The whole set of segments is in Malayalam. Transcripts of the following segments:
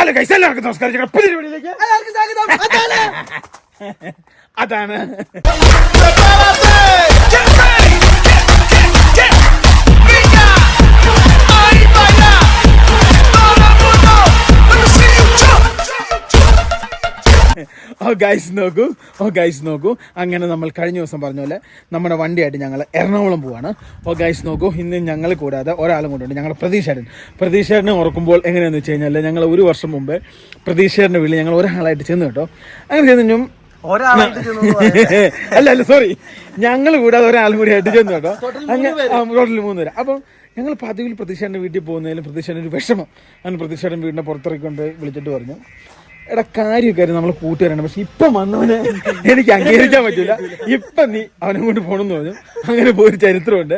ഹലോ ഗൈസ്, എല്ലാവർക്കും നമസ്കാരം. പുതിയ വീഡിയോയിലേക്ക് അതാണ് നോക്കൂ അങ്ങനെ നമ്മൾ കഴിഞ്ഞ ദിവസം പറഞ്ഞ പോലെ നമ്മുടെ വണ്ടിയായിട്ട് ഞങ്ങൾ എറണാകുളം പോവാണ്. ഗൈസ് നോക്കൂ, ഇന്ന് ഞങ്ങൾ കൂടാതെ ഒരാളും കൊണ്ടുണ്ട്, ഞങ്ങൾ പ്രതീക്ഷേട്ടനെ ഓർക്കുമ്പോൾ എങ്ങനെയാണെന്ന് വെച്ച് കഴിഞ്ഞാൽ ഞങ്ങൾ ഒരു വർഷം മുമ്പ് പ്രതീക്ഷേട്ടൻ്റെ വീട്ടിൽ ഞങ്ങൾ ഒരാളായിട്ട് ചെന്ന് കേട്ടോ. അങ്ങനെ ചെന്നും അല്ല സോറി, ഞങ്ങൾ കൂടാതെ ഒരാളും കൂടി ആയിട്ട് ചെന്നു കേട്ടോ. ടോട്ടൽ 3 പേര്. അപ്പം ഞങ്ങൾ പതിവിൽ പ്രതീക്ഷേട്ടൻ്റെ വീട്ടിൽ പോകുന്നതിലും പ്രതീക്ഷേട്ടൻ ഒരു വിഷമം. അങ്ങനെ പ്രതീക്ഷേട്ടൻ വീടിൻ്റെ പുറത്തിറക്കൊണ്ട് വിളിച്ചിട്ട് പറഞ്ഞു, എടാ കാര്യമൊക്കെ നമ്മൾ കൂട്ടുകാരാണ്, പക്ഷെ ഇപ്പം വന്നവനെ എനിക്ക് അംഗീകരിക്കാൻ പറ്റില്ല, ഇപ്പം നീ അവനെ കൊണ്ട് പോകണമെന്ന് പറഞ്ഞു. അങ്ങനെ പോയൊരു ചരിത്രമുണ്ട്.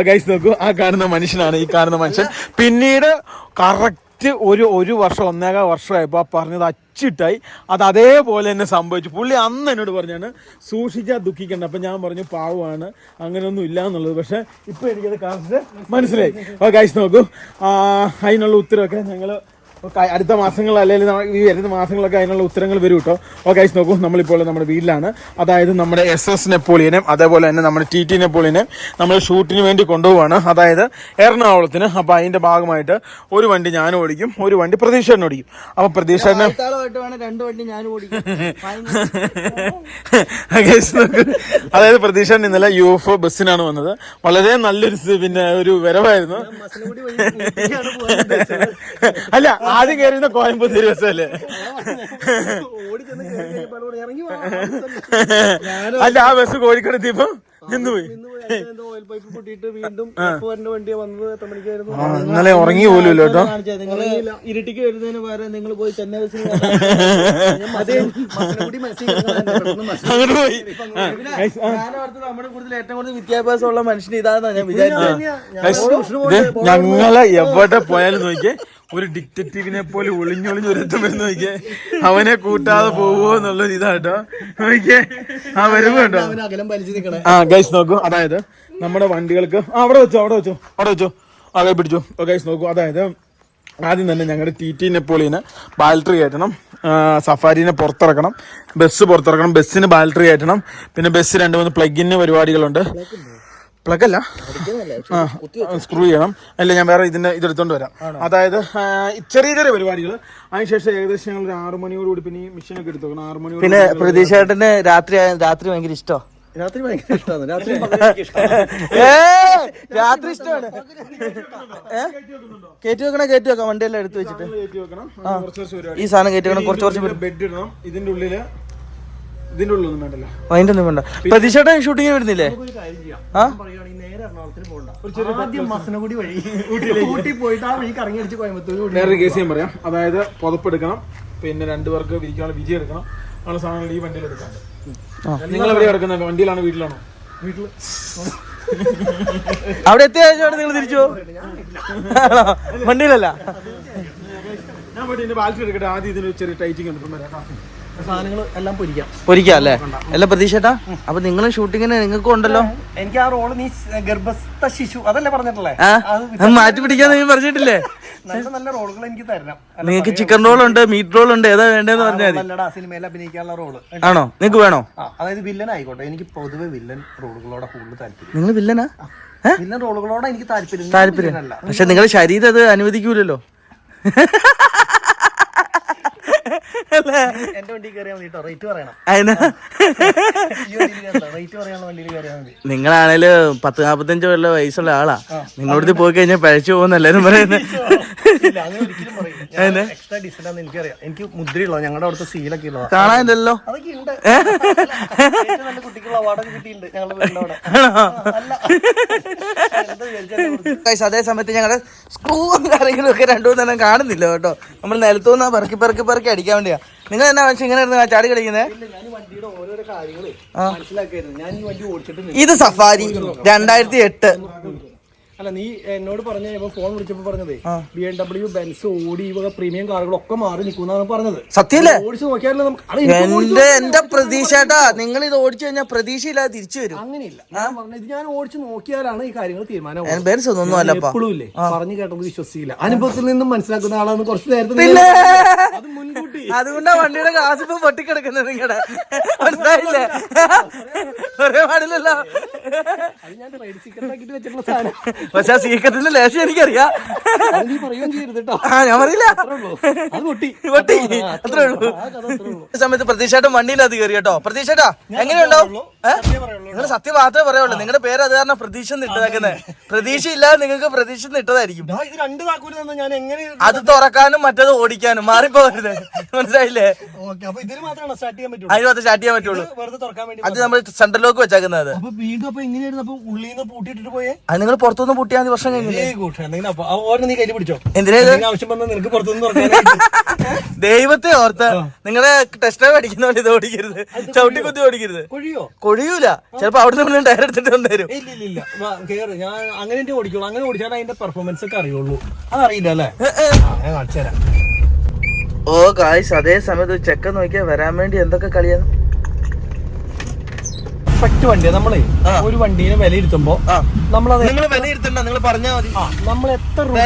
ഗൈസ് നോക്കൂ, ആ കാണുന്ന മനുഷ്യനാണ് ഈ കാണുന്ന മനുഷ്യൻ. പിന്നീട് കറക്റ്റ് ഒരു വർഷം 1.25 വർഷമായപ്പോൾ ആ പറഞ്ഞത് അച്ചിട്ടായി. അത് അതേപോലെ തന്നെ സംഭവിച്ചു. പുള്ളി അന്ന് എന്നോട് പറഞ്ഞാണ് സൂക്ഷിച്ചാൽ ദുഃഖിക്കണ്ട. അപ്പം ഞാൻ പറഞ്ഞു പാവമാണ്, അങ്ങനെയൊന്നും ഇല്ല എന്നുള്ളത്. പക്ഷെ ഇപ്പം എനിക്കത് കറക്റ്റ് മനസ്സിലായി. ഗൈസ് നോക്കൂ, അതിനുള്ള ഉത്തരവൊക്കെ ഞങ്ങൾ അടുത്ത മാസങ്ങൾ അല്ലെങ്കിൽ ഈ വരുന്ന മാസങ്ങളൊക്കെ അതിനുള്ള ഉത്തരങ്ങൾ വരും കേട്ടോ. ഗൈസ് നോക്കൂ, നമ്മളിപ്പോൾ നമ്മുടെ വീട്ടിലാണ്. അതായത് നമ്മുടെ SS നെപ്പോളിയനും അതേപോലെ തന്നെ നമ്മുടെ TT നെപ്പോളിയനും നമ്മൾ ഷൂട്ടിന് വേണ്ടി കൊണ്ടുപോവാണ്, അതായത് എറണാകുളത്തിന്. അപ്പോൾ അതിൻ്റെ ഭാഗമായിട്ട് ഒരു വണ്ടി ഞാൻ ഓടിക്കും, ഒരു വണ്ടി പ്രതീക്ഷേട്ടൻ ഓടിക്കും. അപ്പോൾ പ്രതീക്ഷേട്ടന് അതായത് പ്രതീക്ഷേട്ടൻ ഇന്നലെ UFO ബസ്സിനാണ് വന്നത്. വളരെ നല്ലൊരു ഒരു വരവായിരുന്നു. അല്ല, ആദ്യം കയറിയുന്ന കോയമ്പത്തൂർ ബസ്സല്ലേ? അല്ല, ആ ബസ് കോഴിക്കോട് എത്തിയപ്പോ നിന്നുപോയി. ഇന്നലെ ഉറങ്ങി പോലും കേട്ടോ. ഇരുട്ടിക്ക് വരുന്നതിന് പകരം നിങ്ങൾ പോയി ചെന്നൈ അങ്ങോട്ട് പോയി. നമ്മുടെ കൂടുതൽ ഏറ്റവും കൂടുതൽ വിദ്യാഭ്യാസമുള്ള മനുഷ്യന് ഇതാണെന്നാ ഞാൻ വിചാരിച്ചത്. ഞങ്ങളെ എവിടെ പോയാലും നോക്കിയേ, ഒരു ഡിക്റ്റേറ്റീവിനെ പോലെ ഒളിഞ്ഞൊളിഞ്ഞൊരുത്തുമെന്ന് നോക്കിയേ, അവനെ കൂട്ടാതെ പോവോ എന്നുള്ളൊരു ഇതാട്ടോ. നോക്കിയേ, ആ വരുമ്പോണ്ടോ. ഗൈസ് നോക്കൂ, അതായത് നമ്മുടെ വണ്ടികൾക്ക് അവിടെ വെച്ചോ അതെ പിടിച്ചോ. ഗൈസ് നോക്കൂ, അതായത് ആദ്യം തന്നെ ഞങ്ങളുടെ TT നെപ്പോളിയന് ബാറ്ററി കയറ്റണം, സഫാരിനെ പുറത്തിറക്കണം, ബസ് പുറത്തിറക്കണം, ബസ്സിന് ബാറ്ററി കയറ്റണം, പിന്നെ ബസ് 2-3 പ്ലഗിന് പരിപാടികളുണ്ട്. പ്ലഗ് അല്ല, സ്ക്രൂ ചെയ്യണം. അല്ല, ഞാൻ വേറെ ഇതെടുത്തോണ്ട് വരാം. അതായത് ചെറിയ പരിപാടികൾ. അതിനുശേഷം ഏകദേശം ഞങ്ങൾ 6 മണിയോടുകൂടി പിന്നെ ഈ മെഷീനൊക്കെ എടുത്തു വെക്കണം. 6 മണിയോട്. പിന്നെ പ്രതീക്ഷേട്ടന് രാത്രി ഭയങ്കര ഇഷ്ടം. രാത്രി ഭയങ്കര ഇഷ്ടമാണ്. രാത്രി ഇഷ്ടമാണ്. കയറ്റി വെക്കാം, വണ്ടിയെല്ലാം എടുത്തു വെച്ചിട്ട് ഈ സാധനം കയറ്റി വെക്കണം. കുറച്ച് ബെഡ് ഇടണം. ഇതിന്റെ ഉള്ളിലൊന്നും വേണ്ടല്ലോ, അതിന്റെ ഒന്നും വേണ്ട. പ്രതീക്ഷേട്ടൻ ഷൂട്ടിങ്ങിന് വരുന്നില്ലേ? വേറൊരു കേസ് ഞാൻ പറയാം. അതായത് പുതപ്പെടുക്കണം, പിന്നെ 2 പേർക്ക് വിരിക്കാനുള്ള വിജി എടുക്കണം. അങ്ങനെ സാധനങ്ങൾ ഈ വണ്ടിയിൽ എടുക്കാണ്ട്. നിങ്ങൾ എവിടെ കിടക്കുന്നത്? വണ്ടിയിലാണോ വീട്ടിലാണോ? വീട്ടില്. അവിടെ എത്തിയ നിങ്ങൾ തിരിച്ചു വണ്ടിയിലല്ല. ഞാൻ പോയിട്ട് ഇതിന്റെ ബാലൻസ് എടുക്കട്ടെ. ആദ്യം ഇതിന് ചെറിയ ടൈറ്റിങ് ഉണ്ട്. സാധനങ്ങൾ എല്ലാം പൊരിക്കാം അല്ലേ? എല്ലാം പ്രതീക്ഷട്ടാ. അപ്പൊ നിങ്ങൾ ഷൂട്ടിങ്ങിന് നിങ്ങൾക്കും ഉണ്ടല്ലോ. എനിക്ക് ആ റോള് നീ ഗർഭസ്ഥ ശിശു അതല്ലേ പറഞ്ഞിട്ടുള്ളേ? മാറ്റി പിടിക്കാൻ നീ പറഞ്ഞിട്ടില്ലേ? നല്ല റോളുകൾ എനിക്ക് തരണം. നിങ്ങൾക്ക് ചിക്കൻ റോൾ ഉണ്ട്, മീറ്റ് റോൾ ഉണ്ട്, ഏതാ വേണ്ടതെന്ന് പറഞ്ഞാൽ നല്ലടാ. സിനിമയിൽ അഭിനയിക്കാനുള്ള റോള് ആണോ നിങ്ങൾക്ക് വേണോ? അതായത് വില്ലൻ ആയിക്കോട്ടെ. എനിക്ക് പൊതുവെ വില്ലൻ റോളുകളോടെ കൂടുതൽ താല്പര്യം. നിങ്ങൾ വില്ലനാ? വില്ലൻ റോളുകളോടെ എനിക്ക് താല്പര്യം. പക്ഷെ നിങ്ങളുടെ ശരീരം അത് അനുവദിക്കൂലല്ലോ. എന്റെ വണ്ടി കയറിയാൽ മതി. റേറ്റ് പറയണം. നിങ്ങളാണേല് 10-45 വയസ്സുള്ള ആളാ. നിങ്ങളോട് പോയി കഴിഞ്ഞാൽ പഴച്ചു പോകുന്ന എല്ലാരും പറയുന്നത്. എനിക്ക് മുദ്രയുള്ളൂ. ഞങ്ങളുടെ അവിടുത്തെ സീലൊക്കെ ഉള്ളതാ. കാണാനില്ലല്ലോ. അതൊക്കെ ഉണ്ട്. നല്ല കുട്ടിക്കുള്ള അവാർഡൊക്കെ കിട്ടിയിട്ടുണ്ട് ഞങ്ങളുടെ വീടിനോട്. അതേ സമയത്ത് ഞങ്ങളുടെ സ്ക്രൂവും കാര്യങ്ങളും ഒക്കെ 2-3 കാണുന്നില്ല കേട്ടോ. നമ്മൾ നിലത്തുനിന്ന് പെറുക്കി അടിക്കാൻ വേണ്ടിയാ. നിങ്ങൾ എന്നാ മനുഷ്യ ഇങ്ങനെ ചാടി കളിക്കുന്നത്? ഇത് സഫാരി 2008. അല്ല, നീ എന്നോട് പറഞ്ഞ ഫോൺ വിളിച്ചപ്പോ പറഞ്ഞതേ BMW, ബെൻസ്, ഓടി വക പ്രീമിയം കാറുകളൊക്കെ മാറി നിൽക്കുന്നതാണ് പറഞ്ഞത്. സത്യല്ലേ? ഓടിച്ചു നോക്കിയാലോ നമുക്ക്. എന്റെ പ്രതീക്ഷട്ടാ, നിങ്ങൾ ഇത് ഓടിച്ചു കഴിഞ്ഞാൽ പ്രതീക്ഷയില്ലാതെ തിരിച്ചു വരും. അങ്ങനെയില്ല, ഞാൻ പറഞ്ഞത് ഇത് ഞാൻ ഓടിച്ചു നോക്കിയാലാണ് ഈ കാര്യങ്ങൾ തീരുമാനം. ബെൻസ് ഒന്നും അല്ല, എപ്പോഴും ഇല്ലേ പറഞ്ഞു കേട്ടത് വിശ്വസിക്കില്ല. അനുഭവത്തിൽ നിന്നും മനസ്സിലാക്കുന്ന ആളാണ്. കുറച്ച് നേരത്തെ അതുകൊണ്ടാ വണ്ടിയുടെ ഗ്ലാസ് ഇപ്പൊ പൊട്ടിക്കിടക്കുന്നത് നിങ്ങടെ, മനസ്സിലായില്ലേ? ഒരേ പാടില്ലല്ലോ. പക്ഷെ ആ സീക്രട്ടിന്റെ ലേശം എനിക്കറിയാം. ഞാൻ പറയില്ല, പൊട്ടി അത്രേ ഉള്ളൂ. ഈ സമയത്ത് പ്രതീക്ഷയായിട്ടും വണ്ടിയിലത് കയറി കേട്ടോ. പ്രതീക്ഷേട്ടാ എങ്ങനെയുണ്ടാവും? നിങ്ങൾ സത്യം മാത്രമേ പറയുള്ളൂ. നിങ്ങളുടെ പേര് അത് കാരണം പ്രതീക്ഷ ഇട്ടതാക്കുന്നത്. പ്രതീക്ഷ ഇല്ലാതെ നിങ്ങൾക്ക് പ്രതീക്ഷ ഇട്ടതായിരിക്കും. അത് തുറക്കാനും മറ്റത് ഓടിക്കാനും മാറിപ്പോകരുത്, മനസ്സിലായില്ലേ? അതിന് സ്റ്റാർട്ട് ചെയ്യാൻ പറ്റുള്ളൂ. അത് നമ്മൾ സെൻട്രൽ ലോക്ക് വെച്ചേക്കുന്നത്. അത് നിങ്ങൾ പുറത്തുനിന്ന് പൂട്ടിയാൽ മതി. വർഷം കഴിഞ്ഞില്ലേ? എന്തിനാ ദൈവത്തെ ഓർത്ത് നിങ്ങളെ ടെസ്റ്റ് ഡ്രൈവ് അടിക്കുന്ന പോലെ ഇത് ഓടിക്കരുത്, ചവിട്ടി കുത്തി ഓടിക്കരുത്. കൊഴിയൂല, ചിലപ്പോ അവിടെ നിന്ന് ടയർ എടുത്തിട്ട് വന്നേരും. ഞാൻ അങ്ങനെ ഓടിക്കുള്ളൂ. അങ്ങനെ ഓടിച്ചാൽ അതിന്റെ പെർഫോമൻസ് ഒക്കെ അറിയുള്ളൂ. അതറിയില്ല അല്ലേ? കാണിച്ചു തരാം. ഓ ഗായ്സ്, അതേ സമയത്ത് ചെക്കൻ നോക്കിയാൽ വരാൻ വേണ്ടി എന്തൊക്കെ കളിയാണ്. പെർഫെക്റ്റ് വണ്ടിയാ. നമ്മളെ ഒരു വണ്ടീനെ വില ഇരുത്തുമ്പോ നമ്മളത് നിങ്ങൾ വില ഇരുത്തണ്ട, നിങ്ങൾ പറഞ്ഞാൽ മതി. നമ്മൾ എത്ര രൂപ?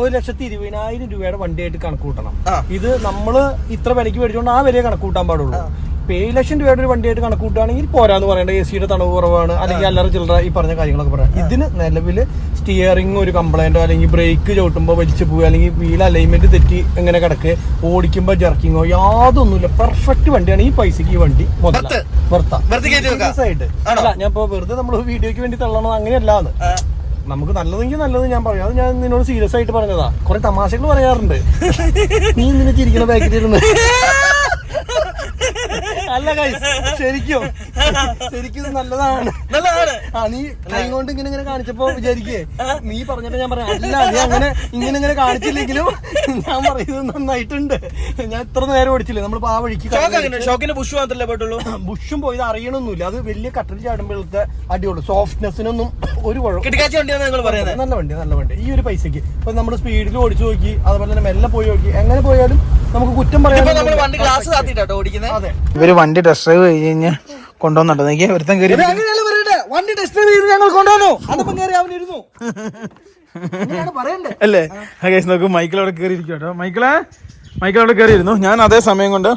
1,20,000 രൂപയുടെ വണ്ടിയായിട്ട് കണക്ക് കൂട്ടണം. ഇത് നമ്മള് ഇത്ര വിലക്ക് മേടിച്ചോണ്ട് ആ വിലയെ കണക്ക് കൂട്ടാൻ പാടുള്ളൂ. 7 ലക്ഷം രൂപയുടെ ഒരു വണ്ടിയായിട്ട് കണക്ക് കൂട്ടുകയാണെങ്കിൽ പോരാന്ന് പറയേണ്ട. എ സിയുടെ തണവ് കുറവാണ്, അല്ലെങ്കിൽ അല്ലറ ചില്ലറ ഈ പറഞ്ഞ കാര്യങ്ങളൊക്കെ പറയാം. ഇതിന് നിലവില് സ്റ്റിയറിംഗ് ഒരു കംപ്ലൈന്റോ അല്ലെങ്കിൽ ബ്രേക്ക് ചവിട്ടുമ്പോ വലിച്ചു പോവുക അല്ലെങ്കിൽ വീൽ അലൈൻമെന്റ് തെറ്റി എങ്ങനെ കിടക്ക്, ഓടിക്കുമ്പോ ജർക്കിങ്ങോ യാതൊന്നുമില്ല. പെർഫെക്റ്റ് വണ്ടിയാണ്. ഈ പൈസക്ക് ഈ വണ്ടി ആയിട്ട് അല്ല. ഞാൻ ഇപ്പൊ വെറുതെ നമ്മൾ വീഡിയോക്ക് വേണ്ടി തള്ളണത് അങ്ങനെയല്ലാന്ന്. നമുക്ക് നല്ലതെങ്കിൽ നല്ലത് ഞാൻ പറയാം. അത് ഞാൻ നിന്നോട് സീരിയസ് ആയിട്ട് പറഞ്ഞതാ. കുറെ തമാശകൾ പറയാറുണ്ട്. നീ ഇങ്ങനെ ചിരിക്കണ പാക്കറ്റിരുന്ന് അല്ല ഗൈസ്, ശരിക്കും നല്ലതാണ്. നീ കൈ കൊണ്ട് ഇങ്ങനെ കാണിച്ചപ്പോ വിചാരിക്കേ നീ പറഞ്ഞിട്ട് ഞാൻ പറയാം. അല്ല, നീ അങ്ങനെ ഇങ്ങനെ കാണിച്ചില്ലെങ്കിലും ഞാൻ പറയുന്നത് നന്നായിട്ടുണ്ട്. ഞാൻ ഇത്ര നേരം ഓടിച്ചില്ലേ നമ്മളിപ്പോ ആ വഴിക്ക്. ബുഷ് മാത്രമല്ലേ പോയിട്ടുള്ളൂ. ബുഷും പോയത് അറിയണമൊന്നുമില്ല. അത് വലിയ കട്ടൽ ചാടുമ്പോഴത്തെ അടിയുള്ളൂ. സോഫ്റ്റ്നെസ്സിനൊന്നും ഒരു കുഴപ്പം. നല്ല വണ്ടി ഈ ഒരു പൈസക്ക്. ഇപ്പൊ നമ്മൾ സ്പീഡിൽ ഓടിച്ചു നോക്കി, അതുപോലെ തന്നെ മെല്ലെ പോയി നോക്കി, എങ്ങനെ പോയാലും നമുക്ക് കുറ്റം പറയാൻ. അതെ, ഇവര് വണ്ടി ടെസ്റ്റ് ഡ്രൈവ് കഴിഞ്ഞ് കൊണ്ടുവന്നുണ്ടോ? എനിക്ക് ഒരുത്തം കയറി വണ്ടി ടെസ്റ്റ് ഡ്രൈവ് ഞങ്ങൾ കൊണ്ടുവന്നു. അതിപ്പം കയറി അവനിരുന്നു അല്ലേ? നോക്കൂ, മൈക്കിളവിടെ കയറി ഇരിക്കും കേട്ടോ. മൈക്കിളവിടെ കയറിയിരുന്നു. ഞാൻ അതേ സമയം കൊണ്ട്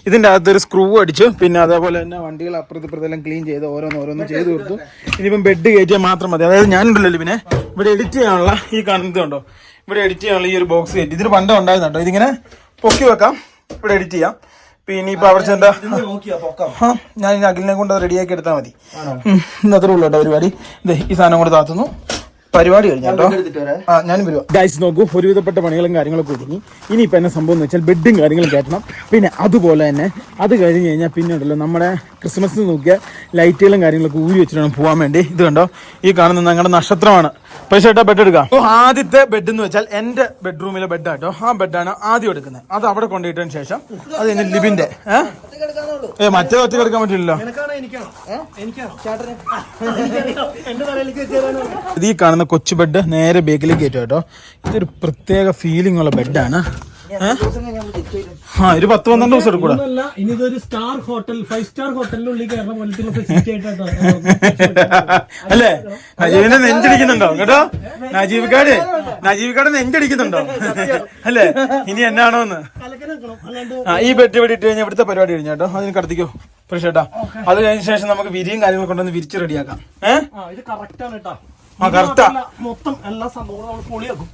ഇതിൻ്റെ അകത്തൊരു സ്ക്രൂ അടിച്ചു. പിന്നെ അതേപോലെ തന്നെ വണ്ടികൾ അപ്പുറത്തെല്ലാം ക്ലീൻ ചെയ്ത് ഓരോന്ന് ചെയ്ത് കൊടുത്തു. ഇനിയിപ്പം ബെഡ് കയറ്റിയാൽ മാത്രം മതി. അതായത് ഞാനുണ്ടല്ലോ പിന്നെ ഇവിടെ എഡിറ്റ് ചെയ്യാനുള്ള ഈ കാണുന്നത് കണ്ടോ, ഇവിടെ എഡിറ്റ് ചെയ്യാനുള്ള ഈ ഒരു ബോക്സ് കയറ്റി. ഇതിന് പണ്ട് ഉണ്ടായിരുന്നുണ്ടോ, ഇതിങ്ങനെ പൊക്കി വെക്കാം, ഇവിടെ എഡിറ്റ് ചെയ്യാം. പിന്നെ ഇപ്പൊ അവിടെ ചെന്താ ഞാൻ ഈ അഖിലിനെ കൊണ്ട് അത് റെഡിയാക്കി എടുത്താൽ മതി. അത്രേ ഉള്ളൂ കേട്ടോ പരിപാടി. ഈ സാധനം കൊണ്ട് താത്തുന്നു. പരിപാടി കഴിഞ്ഞോ. ഞാനും വരുവാ. ഗൈസ് നോക്കൂ, ഒരുവിധപ്പെട്ട പണികളും കാര്യങ്ങളൊക്കെ ഒതുങ്ങി. ഇനിയിപ്പോൾ എന്നെ സംഭവം എന്ന് വെച്ചാൽ ബെഡും കാര്യങ്ങളും കയറ്റണം. പിന്നെ അതുപോലെ തന്നെ അത് കഴിഞ്ഞ് കഴിഞ്ഞാൽ പിന്നെ ഉണ്ടല്ലോ നമ്മുടെ ക്രിസ്മസിന് നോക്കിയ ലൈറ്റുകളും കാര്യങ്ങളൊക്കെ ഊരി വെച്ചിട്ട് വേണം പോകാൻ വേണ്ടി. ഇത് കണ്ടോ, ഈ കാണുന്ന ഞങ്ങളുടെ നക്ഷത്രമാണ്. പൈസ കേട്ടോ ബെഡ് എടുക്കാം. അപ്പോൾ ആദ്യത്തെ ബെഡ് എന്ന് വെച്ചാൽ എൻ്റെ ബെഡ്റൂമിലെ ബെഡാട്ടോ. ആ ബെഡാണ് ആദ്യം എടുക്കുന്നത്. അത് അവിടെ കൊണ്ടുപോയിട്ടതിന് ശേഷം അത് കഴിഞ്ഞ് ലിബിന്റെ മറ്റേ ഒറ്റ കിടക്കാൻ പറ്റില്ലല്ലോ. ഇത് ഈ കാണുന്ന കൊച്ചു ബെഡ് നേരെ ബേക്കിലേക്ക് കയറ്റും കേട്ടോ. ഇതൊരു പ്രത്യേക ഫീലിംഗ് ഉള്ള ബെഡാണ്. ഒരു 10-12 ദിവസം എടുക്കൂടാ. ഇതൊരു സ്റ്റാർ ഹോട്ടൽ, 5 സ്റ്റാർ ഹോട്ടലിനുള്ളിൽ അല്ലേ? നജീബിന്റെ നെഞ്ചടിക്കുന്നുണ്ടോ കേട്ടോ? നജീബിക്കാട് നെഞ്ചടിക്കുന്നുണ്ടോ അല്ലേ? ഇനി എന്നാണോന്ന്. ഈ ബെഡ് ഇവിടെ ഇട്ട് കഴിഞ്ഞാൽ ഇവിടുത്തെ പരിപാടി കഴിഞ്ഞ കേട്ടോ. അതിന് കടത്തിക്കോ പ്രശ്നേട്ടാ. അത് കഴിഞ്ഞ ശേഷം നമുക്ക് വിരിയും കാര്യങ്ങൾ കൊണ്ടൊന്ന് വിരിച്ച് റെഡിയാക്കാം. ഇത് കറക്റ്റ് ആണ് കേട്ടോ. മൊത്തം എല്ലാ സംഭവങ്ങളും പൊളിയാക്കും.